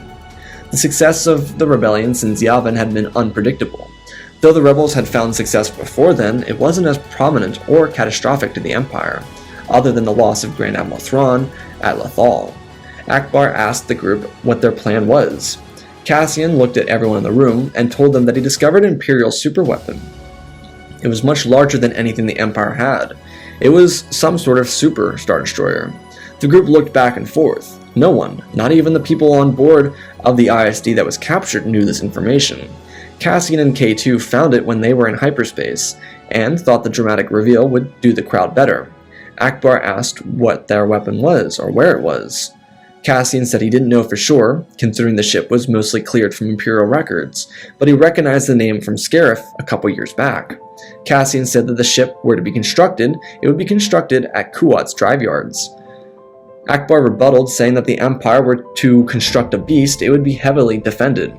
The success of the rebellion since Yavin had been unpredictable. Though the rebels had found success before then, it wasn't as prominent or catastrophic to the Empire, other than the loss of Grand Admiral Thrawn at Lothal. Ackbar asked the group what their plan was. Cassian looked at everyone in the room and told them that he discovered an Imperial superweapon. It was much larger than anything the Empire had. It was some sort of super Star Destroyer. The group looked back and forth. No one, not even the people on board of the ISD that was captured, knew this information. Cassian and K2 found it when they were in hyperspace, and thought the dramatic reveal would do the crowd better. Ackbar asked what their weapon was, or where it was. Cassian said he didn't know for sure, considering the ship was mostly cleared from Imperial records, but he recognized the name from Scarif a couple years back. Cassian said that the ship were to be constructed, it would be constructed at Kuat's drive yards. Ackbar rebutted, saying that the Empire were to construct a beast, it would be heavily defended.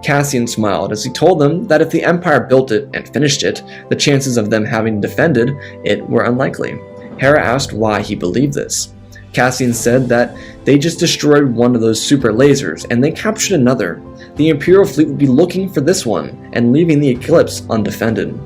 Cassian smiled as he told them that if the Empire built it and finished it, the chances of them having defended it were unlikely. Hera asked why he believed this. Cassian said that they just destroyed one of those super lasers and they captured another. The Imperial fleet would be looking for this one and leaving the Eclipse undefended.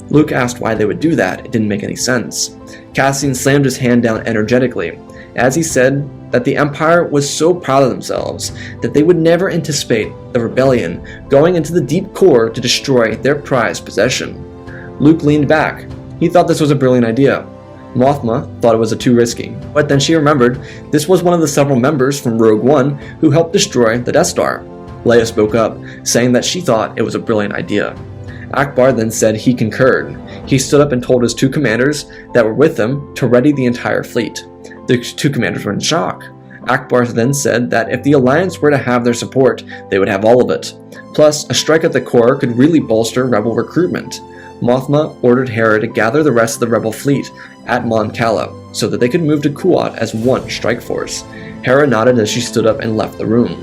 Luke asked why they would do that. It didn't make any sense. Cassian slammed his hand down energetically, as he said that the Empire was so proud of themselves that they would never anticipate the rebellion going into the deep core to destroy their prized possession. Luke leaned back. He thought this was a brilliant idea. Mothma thought it was too risky, but then she remembered this was one of the several members from Rogue One who helped destroy the Death Star. Leia spoke up, saying that she thought it was a brilliant idea. Ackbar then said he concurred. He stood up and told his 2 commanders that were with him to ready the entire fleet. The 2 commanders were in shock. Ackbar then said that if the Alliance were to have their support, they would have all of it. Plus, a strike at the core could really bolster rebel recruitment. Mothma ordered Hera to gather the rest of the rebel fleet at Mon Cala so that they could move to Kuat as one strike force. Hera nodded as she stood up and left the room.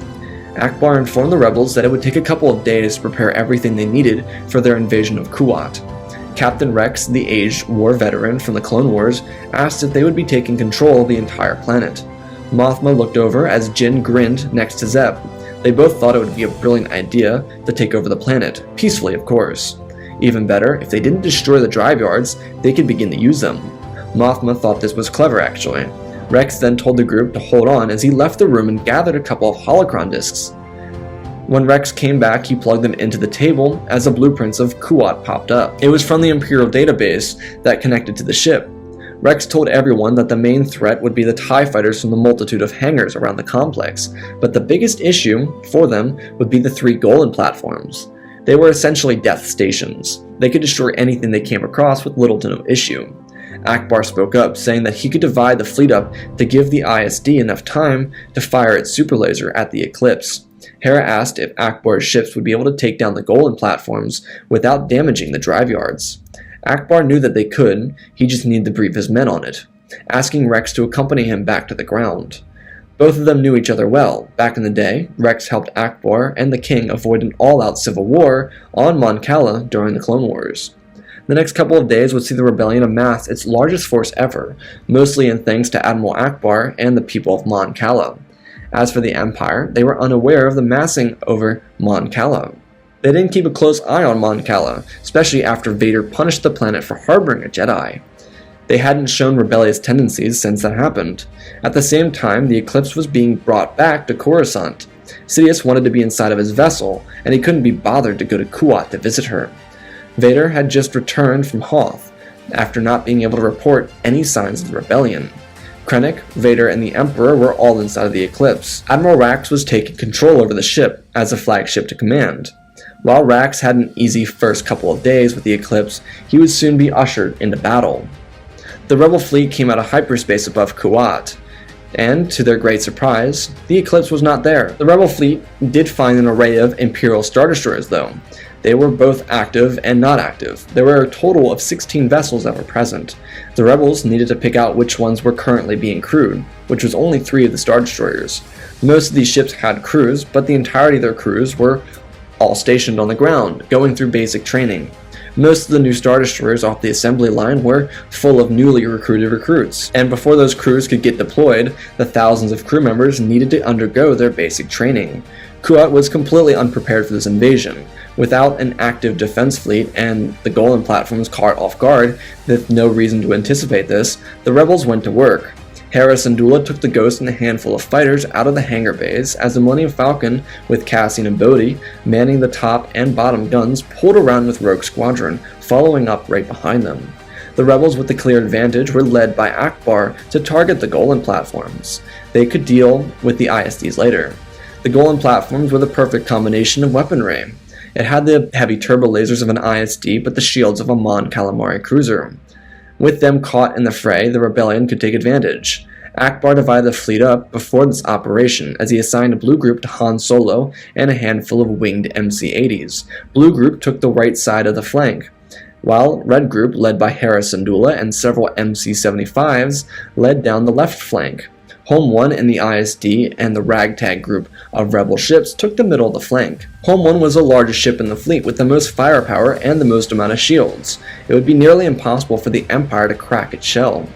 Ackbar informed the rebels that it would take a couple of days to prepare everything they needed for their invasion of Kuat. Captain Rex, the aged war veteran from the Clone Wars, asked if they would be taking control of the entire planet. Mothma looked over as Jyn grinned next to Zeb. They both thought it would be a brilliant idea to take over the planet, peacefully of course. Even better, if they didn't destroy the drive yards, they could begin to use them. Mothma thought this was clever actually. Rex then told the group to hold on as he left the room and gathered a couple of holocron discs. When Rex came back, he plugged them into the table as the blueprints of Kuat popped up. It was from the Imperial database that connected to the ship. Rex told everyone that the main threat would be the TIE fighters from the multitude of hangars around the complex, but the biggest issue for them would be the 3 Golan platforms. They were essentially death stations. They could destroy anything they came across with little to no issue. Ackbar spoke up, saying that he could divide the fleet up to give the ISD enough time to fire its superlaser at the eclipse. Hera asked if Ackbar's ships would be able to take down the Golan platforms without damaging the drive yards. Ackbar knew that they could, he just needed to brief his men on it, asking Rex to accompany him back to the ground. Both of them knew each other well. Back in the day, Rex helped Ackbar and the King avoid an all-out civil war on Mon Cala during the Clone Wars. The next couple of days would see the rebellion amass its largest force ever, mostly in thanks to Admiral Ackbar and the people of Mon Cala. As for the Empire, they were unaware of the massing over Mon Cala. They didn't keep a close eye on Mon Cala, especially after Vader punished the planet for harboring a Jedi. They hadn't shown rebellious tendencies since that happened. At the same time, the eclipse was being brought back to Coruscant. Sidious wanted to be inside of his vessel, and he couldn't be bothered to go to Kuat to visit her. Vader had just returned from Hoth, after not being able to report any signs of the rebellion. Krennic, Vader, and the Emperor were all inside of the eclipse. Admiral Rax was taking control over the ship as a flagship to command. While Rax had an easy first couple of days with the eclipse, he would soon be ushered into battle. The rebel fleet came out of hyperspace above Kuat, and, to their great surprise, the eclipse was not there. The rebel fleet did find an array of Imperial Star Destroyers though. They were both active and not active. There were a total of 16 vessels that were present. The rebels needed to pick out which ones were currently being crewed, which was only 3 of the Star Destroyers. Most of these ships had crews, but the entirety of their crews were all stationed on the ground, going through basic training. Most of the new Star Destroyers off the assembly line were full of newly recruited recruits, and before those crews could get deployed, the thousands of crew members needed to undergo their basic training. Kuat was completely unprepared for this invasion. Without an active defense fleet and the Golan platforms caught off guard with no reason to anticipate this, the rebels went to work. Hera Syndulla took the Ghost and a handful of fighters out of the hangar bays as the Millennium Falcon, with Cassian and Bodhi manning the top and bottom guns, pulled around with Rogue Squadron, following up right behind them. The rebels with the clear advantage were led by Ackbar to target the Golan platforms. They could deal with the ISDs later. The Golan platforms were the perfect combination of weaponry. It had the heavy turbo lasers of an ISD, but the shields of a Mon Calamari cruiser. With them caught in the fray, the rebellion could take advantage. Ackbar divided the fleet up before this operation, as he assigned a Blue Group to Han Solo and a handful of winged MC-80s. Blue Group took the right side of the flank, while Red Group, led by Hera Syndulla and several MC-75s, led down the left flank. Home 1 and the ISD and the ragtag group of rebel ships took the middle of the flank. Home 1 was the largest ship in the fleet with the most firepower and the most amount of shields. It would be nearly impossible for the Empire to crack its shell.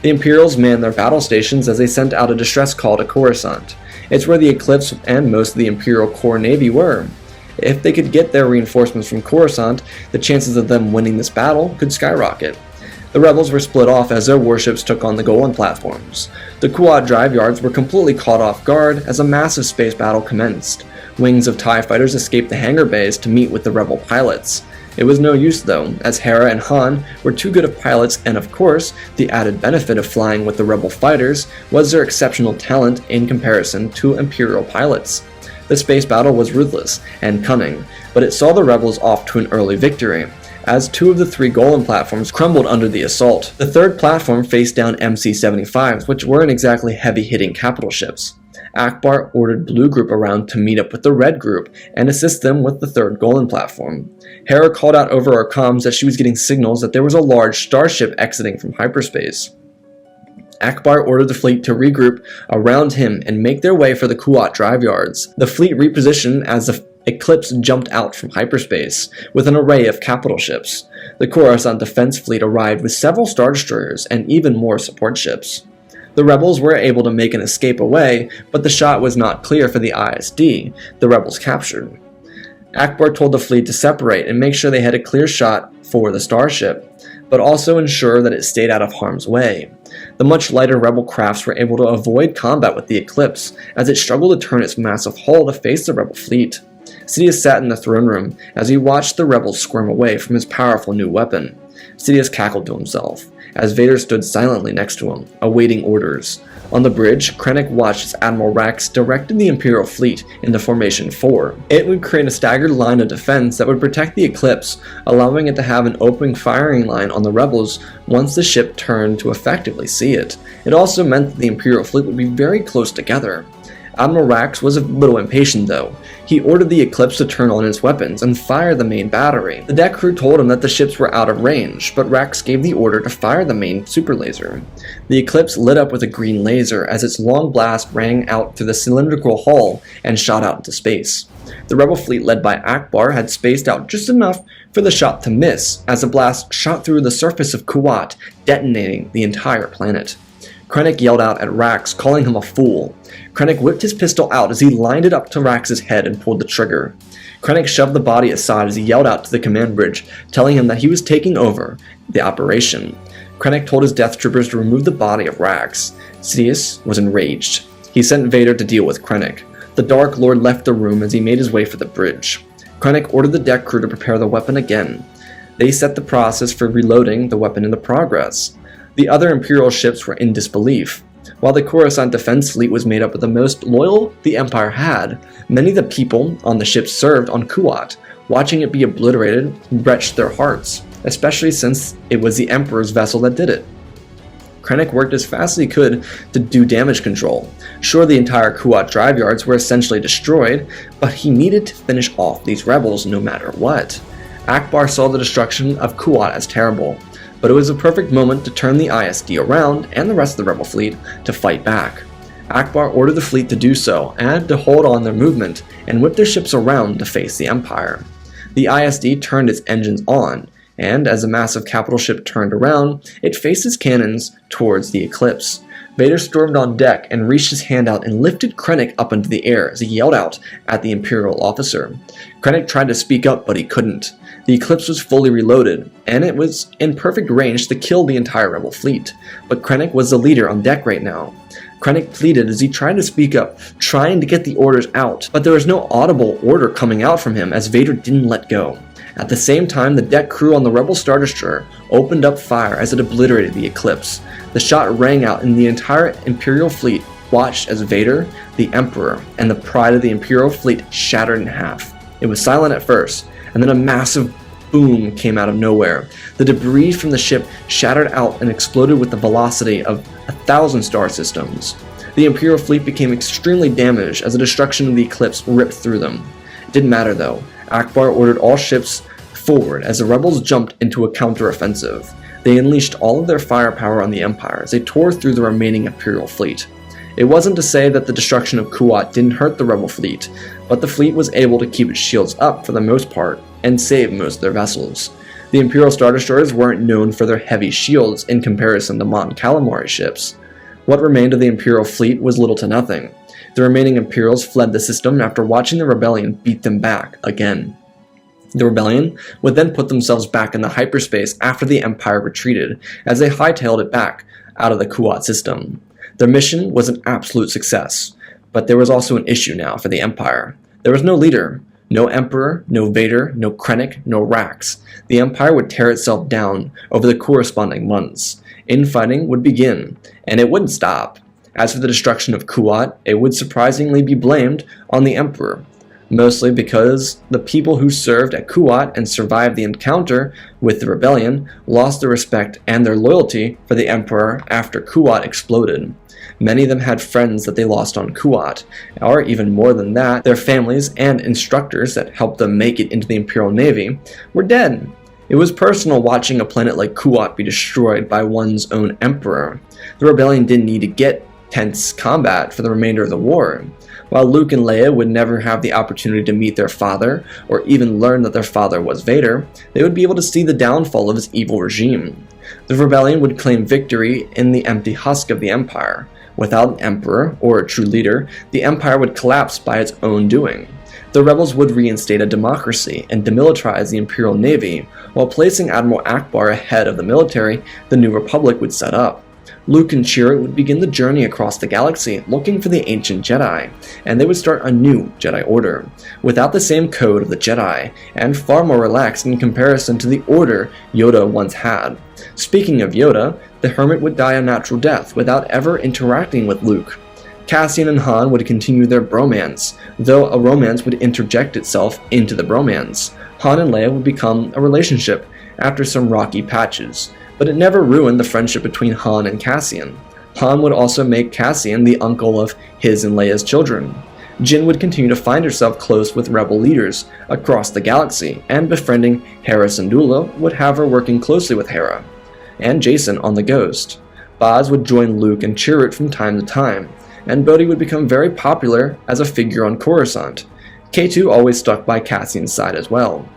The Imperials manned their battle stations as they sent out a distress call to Coruscant. It's where the Eclipse and most of the Imperial Core Navy were. If they could get their reinforcements from Coruscant, the chances of them winning this battle could skyrocket. The rebels were split off as their warships took on the Golan platforms. The Kuat drive yards were completely caught off guard as a massive space battle commenced. Wings of TIE fighters escaped the hangar bays to meet with the rebel pilots. It was no use though, as Hera and Han were too good of pilots, and of course, the added benefit of flying with the rebel fighters was their exceptional talent in comparison to Imperial pilots. The space battle was ruthless and cunning, but it saw the rebels off to an early victory, as 2 of the 3 Golan platforms crumbled under the assault. The 3rd platform faced down MC-75s, which weren't exactly heavy-hitting capital ships. Ackbar ordered Blue Group around to meet up with the Red Group and assist them with the 3rd Golan platform. Hera called out over her comms that she was getting signals that there was a large starship exiting from hyperspace. Ackbar ordered the fleet to regroup around him and make their way for the Kuat drive yards. The fleet repositioned as the Eclipse jumped out from hyperspace with an array of capital ships. The Coruscant defense fleet arrived with several Star Destroyers and even more support ships. The rebels were able to make an escape away, but the shot was not clear for the ISD the rebels captured. Ackbar told the fleet to separate and make sure they had a clear shot for the starship, but also ensure that it stayed out of harm's way. The much lighter rebel crafts were able to avoid combat with the Eclipse, as it struggled to turn its massive hull to face the rebel fleet. Sidious sat in the throne room as he watched the rebels squirm away from his powerful new weapon. Sidious cackled to himself. as Vader stood silently next to him, awaiting orders. On the bridge, Krennic watched as Admiral Rax directed the Imperial fleet into Formation 4. It would create a staggered line of defense that would protect the Eclipse, allowing it to have an open firing line on the Rebels once the ship turned to effectively see it. It also meant that the Imperial fleet would be very close together. Admiral Rax was a little impatient though. He ordered the Eclipse to turn on its weapons and fire the main battery. The deck crew told him that the ships were out of range, but Rax gave the order to fire the main superlaser. The Eclipse lit up with a green laser as its long blast rang out through the cylindrical hull and shot out into space. The Rebel fleet led by Ackbar had spaced out just enough for the shot to miss as the blast shot through the surface of Kuat, detonating the entire planet. Krennic yelled out at Rax, calling him a fool. Krennic whipped his pistol out as he lined it up to Rax's head and pulled the trigger. Krennic shoved the body aside as he yelled out to the command bridge, telling him that he was taking over the operation. Krennic told his death troopers to remove the body of Rax. Sidious was enraged. He sent Vader to deal with Krennic. The Dark Lord left the room as he made his way for the bridge. Krennic ordered the deck crew to prepare the weapon again. They set the process for reloading the weapon into progress. The other Imperial ships were in disbelief. While the Coruscant defense fleet was made up of the most loyal the Empire had, many of the people on the ships served on Kuat. Watching it be obliterated wrenched their hearts, especially since it was the Emperor's vessel that did it. Krennic worked as fast as he could to do damage control. Sure, the entire Kuat drive yards were essentially destroyed, but he needed to finish off these rebels no matter what. Ackbar saw the destruction of Kuat as terrible, but it was a perfect moment to turn the ISD around and the rest of the Rebel fleet to fight back. Ackbar ordered the fleet to do so and to hold on their movement and whip their ships around to face the Empire. The ISD turned its engines on, and as the massive capital ship turned around, it faced its cannons towards the Eclipse. Vader stormed on deck and reached his hand out and lifted Krennic up into the air as he yelled out at the Imperial officer. Krennic tried to speak up, but he couldn't. The Eclipse was fully reloaded, and it was in perfect range to kill the entire Rebel fleet. But Krennic was the leader on deck right now. Krennic pleaded as he tried to speak up, trying to get the orders out, but there was no audible order coming out from him as Vader didn't let go. At the same time, the deck crew on the Rebel Star Destroyer opened up fire as it obliterated the Eclipse. The shot rang out and the entire Imperial fleet watched as Vader, the Emperor, and the pride of the Imperial fleet shattered in half. It was silent at first, and then a massive boom came out of nowhere. The debris from the ship shattered out and exploded with the velocity of 1,000 star systems. The Imperial fleet became extremely damaged as the destruction of the Eclipse ripped through them. It didn't matter though. Ackbar ordered all ships forward as the rebels jumped into a counteroffensive. They unleashed all of their firepower on the Empire as they tore through the remaining Imperial fleet. It wasn't to say that the destruction of Kuat didn't hurt the Rebel fleet, but the fleet was able to keep its shields up for the most part and save most of their vessels. The Imperial Star Destroyers weren't known for their heavy shields in comparison to Mon Calamari ships. What remained of the Imperial fleet was little to nothing. The remaining Imperials fled the system after watching the Rebellion beat them back again. The Rebellion would then put themselves back in the hyperspace after the Empire retreated, as they hightailed it back out of the Kuat system. Their mission was an absolute success, but there was also an issue now for the Empire. There was no leader, no Emperor, no Vader, no Krennic, no Rax. The Empire would tear itself down over the corresponding months. Infighting would begin, and it wouldn't stop. As for the destruction of Kuat, it would surprisingly be blamed on the Emperor, mostly because the people who served at Kuat and survived the encounter with the Rebellion lost their respect and their loyalty for the Emperor after Kuat exploded. Many of them had friends that they lost on Kuat, or even more than that, their families and instructors that helped them make it into the Imperial Navy were dead. It was personal watching a planet like Kuat be destroyed by one's own Emperor. The Rebellion didn't need to get tense combat for the remainder of the war. While Luke and Leia would never have the opportunity to meet their father, or even learn that their father was Vader, they would be able to see the downfall of his evil regime. The Rebellion would claim victory in the empty husk of the Empire. Without an Emperor, or a true leader, the Empire would collapse by its own doing. The rebels would reinstate a democracy and demilitarize the Imperial Navy, while placing Admiral Ackbar ahead of the military the new Republic would set up. Luke and Chirrut would begin the journey across the galaxy, looking for the ancient Jedi, and they would start a new Jedi Order, without the same code of the Jedi, and far more relaxed in comparison to the Order Yoda once had. Speaking of Yoda, the Hermit would die a natural death without ever interacting with Luke. Cassian and Han would continue their bromance, though a romance would interject itself into the bromance. Han and Leia would become a relationship after some rocky patches, but it never ruined the friendship between Han and Cassian. Han would also make Cassian the uncle of his and Leia's children. Jyn would continue to find herself close with rebel leaders across the galaxy, and befriending Hera Syndulla would have her working closely with Hera, and Jacen on the Ghost. Baz would join Luke and Chirrut from time to time, and Bodhi would become very popular as a figure on Coruscant. K2 always stuck by Cassian's side as well.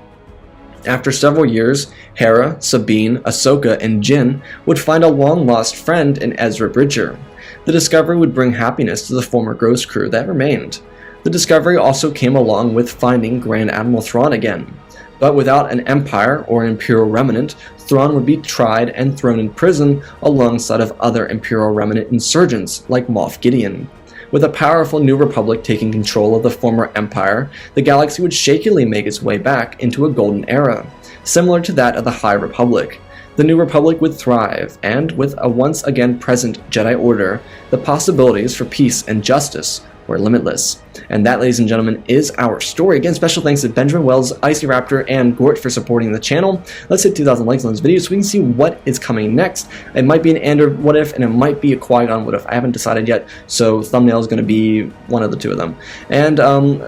After several years, Hera, Sabine, Ahsoka, and Jyn would find a long-lost friend in Ezra Bridger. The discovery would bring happiness to the former Ghost crew that remained. The discovery also came along with finding Grand Admiral Thrawn again. But without an Empire or an Imperial remnant, Thrawn would be tried and thrown in prison alongside of other Imperial remnant insurgents like Moff Gideon. With a powerful New Republic taking control of the former Empire, the galaxy would shakily make its way back into a golden era, similar to that of the High Republic. The New Republic would thrive, and with a once again present Jedi Order, the possibilities for peace and justice were limitless. And that, ladies and gentlemen, is our story. Again, special thanks to Benjamin Wells, Icy Raptor, and Gort for supporting the channel. Let's hit 2,000 likes on this video so we can see what is coming next. It might be an Andor what if, and it might be a Qui-Gon what if. I haven't decided yet, so thumbnail is going to be one of the two of them. And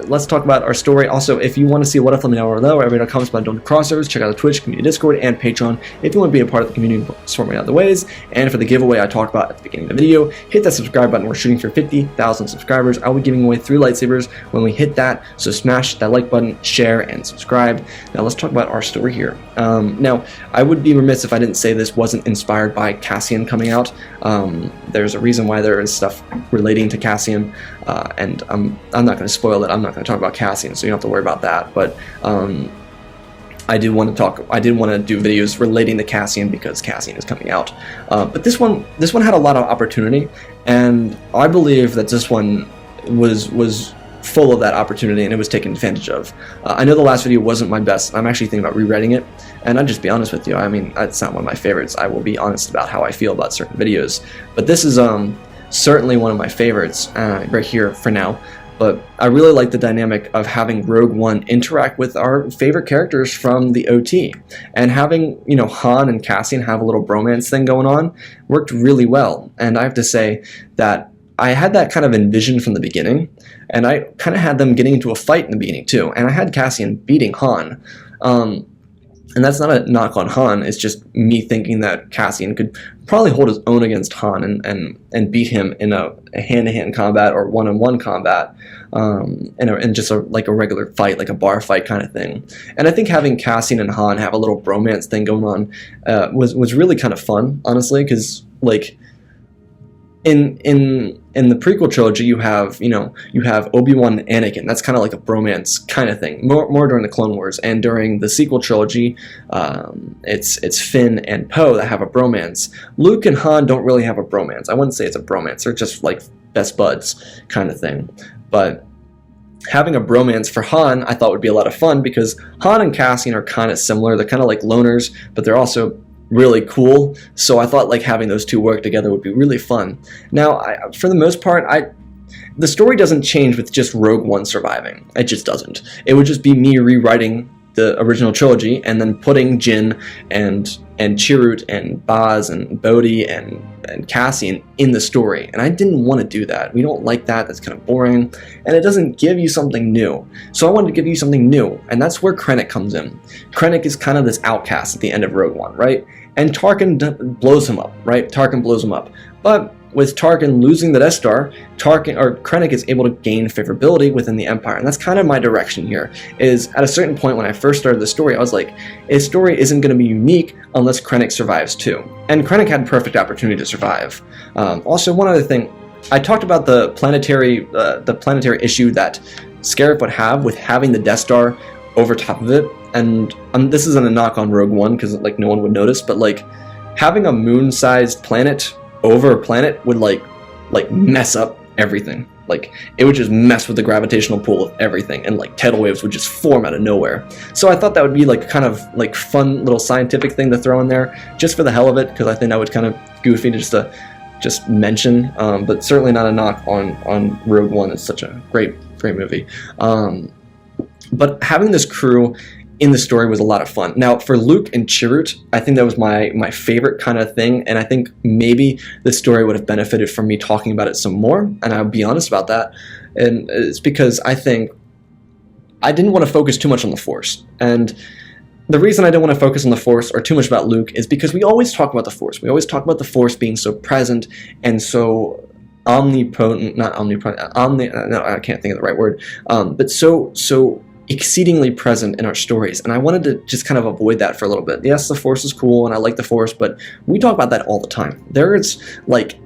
let's talk about our story. Also, if you want to see what if, let me know below. I read our comments about Don't Crossovers. Check out the Twitch, community Discord, and Patreon if you want to be a part of the community, sort me out of the ways. And for the giveaway I talked about at the beginning of the video, hit that subscribe button. We're shooting for 50,000 subscribers. I'll be giving away 3 lightsabers when we hit that, so smash that like button, share, and subscribe. Now let's talk about our story here. Now, I would be remiss if I didn't say this wasn't inspired by Cassian coming out. There's a reason why there is stuff relating to Cassian, and I'm not going to spoil it. I'm not going to talk about Cassian, so you don't have to worry about that, but I did want to do videos relating to Cassian because Cassian is coming out. But this one had a lot of opportunity, and I believe that this one was full of that opportunity, and it was taken advantage of. I know the last video wasn't my best. I'm actually thinking about rewriting it, and I'll just be honest with you. I mean, it's not one of my favorites. I will be honest about how I feel about certain videos, but this is certainly one of my favorites right here for now. But I really like the dynamic of having Rogue One interact with our favorite characters from the OT, and having, you know, Han and Cassian have a little bromance thing going on worked really well. And I have to say that I had that kind of envisioned from the beginning, and I kind of had them getting into a fight in the beginning too, and I had Cassian beating Han. And that's not a knock on Han, it's just me thinking that Cassian could probably hold his own against Han and beat him in a hand-to-hand combat or one-on-one combat, in just like a regular fight, like a bar fight kind of thing. And I think having Cassian and Han have a little bromance thing going on was really kind of fun, honestly, because like in the prequel trilogy, you have Obi-Wan and Anakin. That's kind of like a bromance kind of thing. More during the Clone Wars, and during the sequel trilogy, it's Finn and Poe that have a bromance. Luke and Han don't really have a bromance. I wouldn't say it's a bromance. They're just like best buds kind of thing. But having a bromance for Han, I thought would be a lot of fun, because Han and Cassian are kind of similar. They're kind of like loners, but they're also really cool, so I thought like having those two work together would be really fun. Now, for the most part, the story doesn't change with just Rogue One surviving. It just doesn't. It would just be me rewriting the original trilogy and then putting Jyn and Chirrut and Baz and Bodhi and Cassian in the story, and I didn't want to do that. We don't like that. That's kind of boring, and it doesn't give you something new. So I wanted to give you something new, and that's where Krennic comes in. Krennic is kind of this outcast at the end of Rogue One, right? And Tarkin blows him up, right? Tarkin blows him up, but with Tarkin losing the Death Star, Krennic is able to gain favorability within the Empire, and that's kind of my direction here. Is at a certain point when I first started the story, I was like, his story isn't going to be unique unless Krennic survives too, and Krennic had perfect opportunity to survive. Also, one other thing, I talked about the planetary issue that Scarif would have with having the Death Star over top of it, and this isn't a knock on Rogue One because like no one would notice, but like having a moon-sized planet over a planet would like mess up everything. Like, it would just mess with the gravitational pull of everything, and like tidal waves would just form out of nowhere. So I thought that would be like kind of like fun little scientific thing to throw in there, just for the hell of it, because I think that would kind of goofy to just mention. But certainly not a knock on Rogue One. It's such a great movie. But having this crew in the story was a lot of fun. Now, for Luke and Chirrut, I think that was my favorite kind of thing, and I think maybe the story would have benefited from me talking about it some more, and I'll be honest about that. And it's because I think I didn't want to focus too much on the Force. And the reason I don't want to focus on the Force or too much about Luke is because we always talk about the Force. We always talk about the Force being so present and so omnipotent, not omnipresent, no, I can't think of the right word, but so exceedingly present in our stories, and I wanted to just kind of avoid that for a little bit. Yes, the Force is cool, and I like the Force, but we talk about that all the time. There's like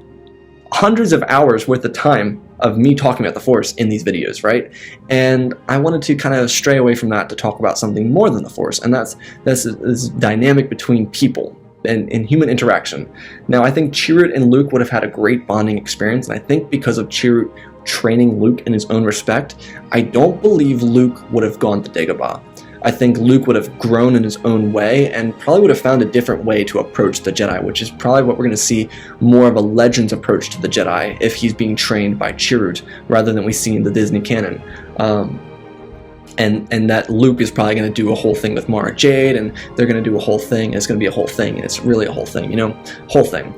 hundreds of hours worth of time of me talking about the Force in these videos, right? And I wanted to kind of stray away from that to talk about something more than the Force, and that's this dynamic between people and human interaction. Now, I think Chirrut and Luke would have had a great bonding experience, and I think because of Chirrut training Luke in his own respect, I don't believe Luke would have gone to Dagobah. I think Luke would have grown in his own way and probably would have found a different way to approach the Jedi, which is probably what we're going to see more of a Legends approach to the Jedi if he's being trained by Chirrut rather than we see in the Disney canon. And that Luke is probably going to do a whole thing with Mara Jade, and they're going to do a whole thing, and it's going to be a whole thing, and it's really a whole thing, you know? Whole thing.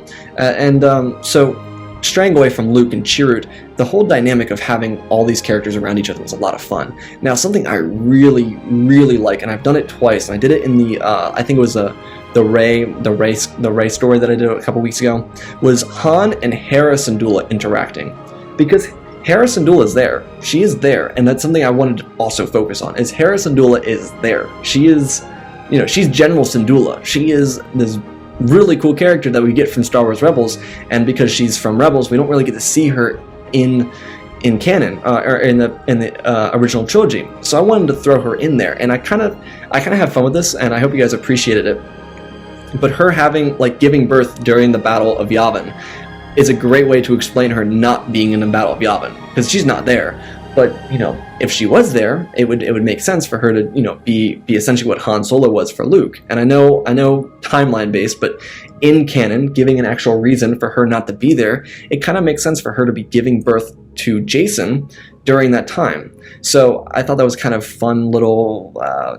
So straying away from Luke and Chirrut, the whole dynamic of having all these characters around each other was a lot of fun. Now, something I really, really like, and I've done it twice, and I did it in the, I think it was the Rey story that I did a couple weeks ago, was Han and Hera Syndulla interacting. Because Hera Syndulla is there. She is there, and that's something I wanted to also focus on, is Hera Syndulla is there. She is, you know, she's General Syndulla. She is this really cool character that we get from Star Wars Rebels, and because she's from Rebels, we don't really get to see her in canon or in the original trilogy. So I wanted to throw her in there, and I kind of have fun with this, and I hope you guys appreciated it. But her having giving birth during the Battle of Yavin is a great way to explain her not being in the Battle of Yavin, because she's not there. But, you know, if she was there, it would make sense for her to, you know, be essentially what Han Solo was for Luke. And I know timeline based, but in canon, giving an actual reason for her not to be there, it kind of makes sense for her to be giving birth to Jason during that time. So I thought that was kind of fun little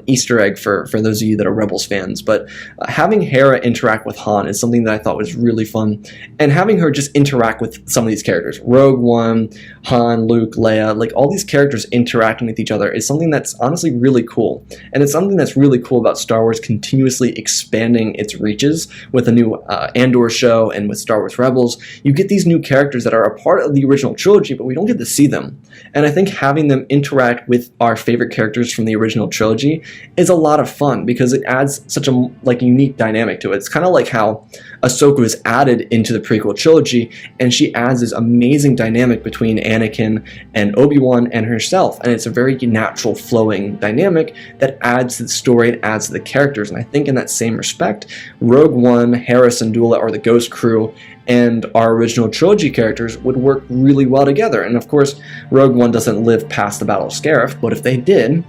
Easter egg for those of you that are Rebels fans. But having Hera interact with Han is something that I thought was really fun. And having her just interact with some of these characters, Rogue One, Han, Luke, Leia, like all these characters interacting with each other is something that's honestly really cool. And it's something that's really cool about Star Wars continuously expanding its reaches with a new Andor show and with Star Wars Rebels. You get these new characters that are a part of the original trilogy, but we don't get to see them. And I think having them interact with our favorite characters from the original trilogy is a lot of fun because it adds such a unique dynamic to it. It's kind of like how Ahsoka was added into the prequel trilogy, and she adds this amazing dynamic between Anakin and Obi-Wan and herself, and it's a very natural flowing dynamic that adds to the story and adds to the characters. And I think in that same respect, Rogue One, Hera Syndulla, or the Ghost Crew, and our original trilogy characters would work really well together. And of course, Rogue One doesn't live past the Battle of Scarif, but if they did,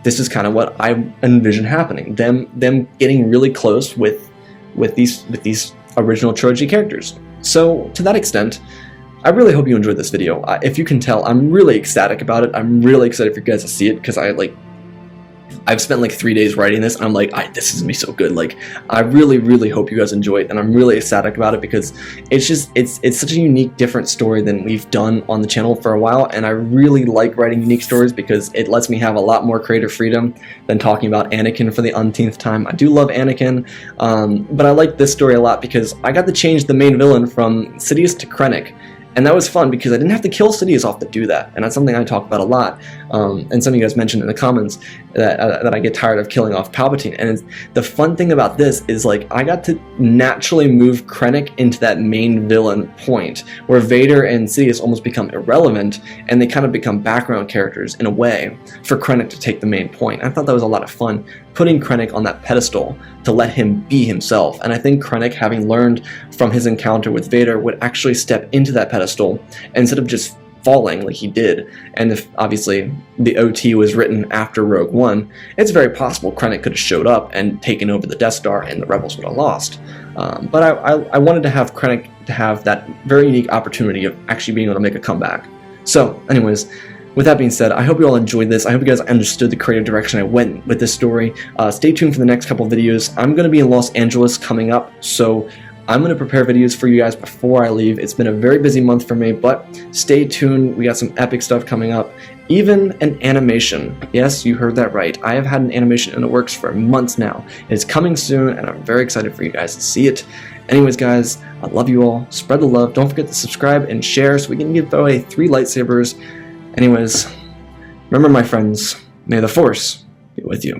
this is kind of what I envision happening. Them getting really close with these original trilogy characters. So to that extent, I really hope you enjoyed this video. If you can tell, I'm really ecstatic about it. I'm really excited for you guys to see it because I've spent 3 days writing this, and I'm like, this is gonna be so good. I really, really hope you guys enjoy it, and I'm really ecstatic about it because it's such a unique, different story than we've done on the channel for a while, and I really like writing unique stories because it lets me have a lot more creative freedom than talking about Anakin for the umpteenth time. I do love Anakin, but I like this story a lot because I got to change the main villain from Sidious to Krennic. And that was fun because I didn't have to kill Sidious off to do that, and that's something I talk about a lot. And some of you guys mentioned in the comments that I get tired of killing off Palpatine. And the fun thing about this is I got to naturally move Krennic into that main villain point, where Vader and Sidious almost become irrelevant, and they kind of become background characters in a way for Krennic to take the main point. I thought that was a lot of fun. putting Krennic on that pedestal to let him be himself. And I think Krennic, having learned from his encounter with Vader, would actually step into that pedestal instead of just falling like he did. And if obviously the OT was written after Rogue One, it's very possible Krennic could have showed up and taken over the Death Star and the Rebels would have lost. But I wanted to have Krennic to have that very unique opportunity of actually being able to make a comeback. So anyways, with that being said, I hope you all enjoyed this. I hope you guys understood the creative direction I went with this story. Stay tuned for the next couple of videos. I'm going to be in Los Angeles coming up, so I'm going to prepare videos for you guys before I leave. It's been a very busy month for me, but stay tuned. We got some epic stuff coming up. Even an animation. Yes, you heard that right. I have had an animation in the works for months now. It's coming soon, and I'm very excited for you guys to see it. Anyways, guys, I love you all. Spread the love. Don't forget to subscribe and share so we can give away 3 lightsabers. Anyways, remember, my friends, may the Force be with you.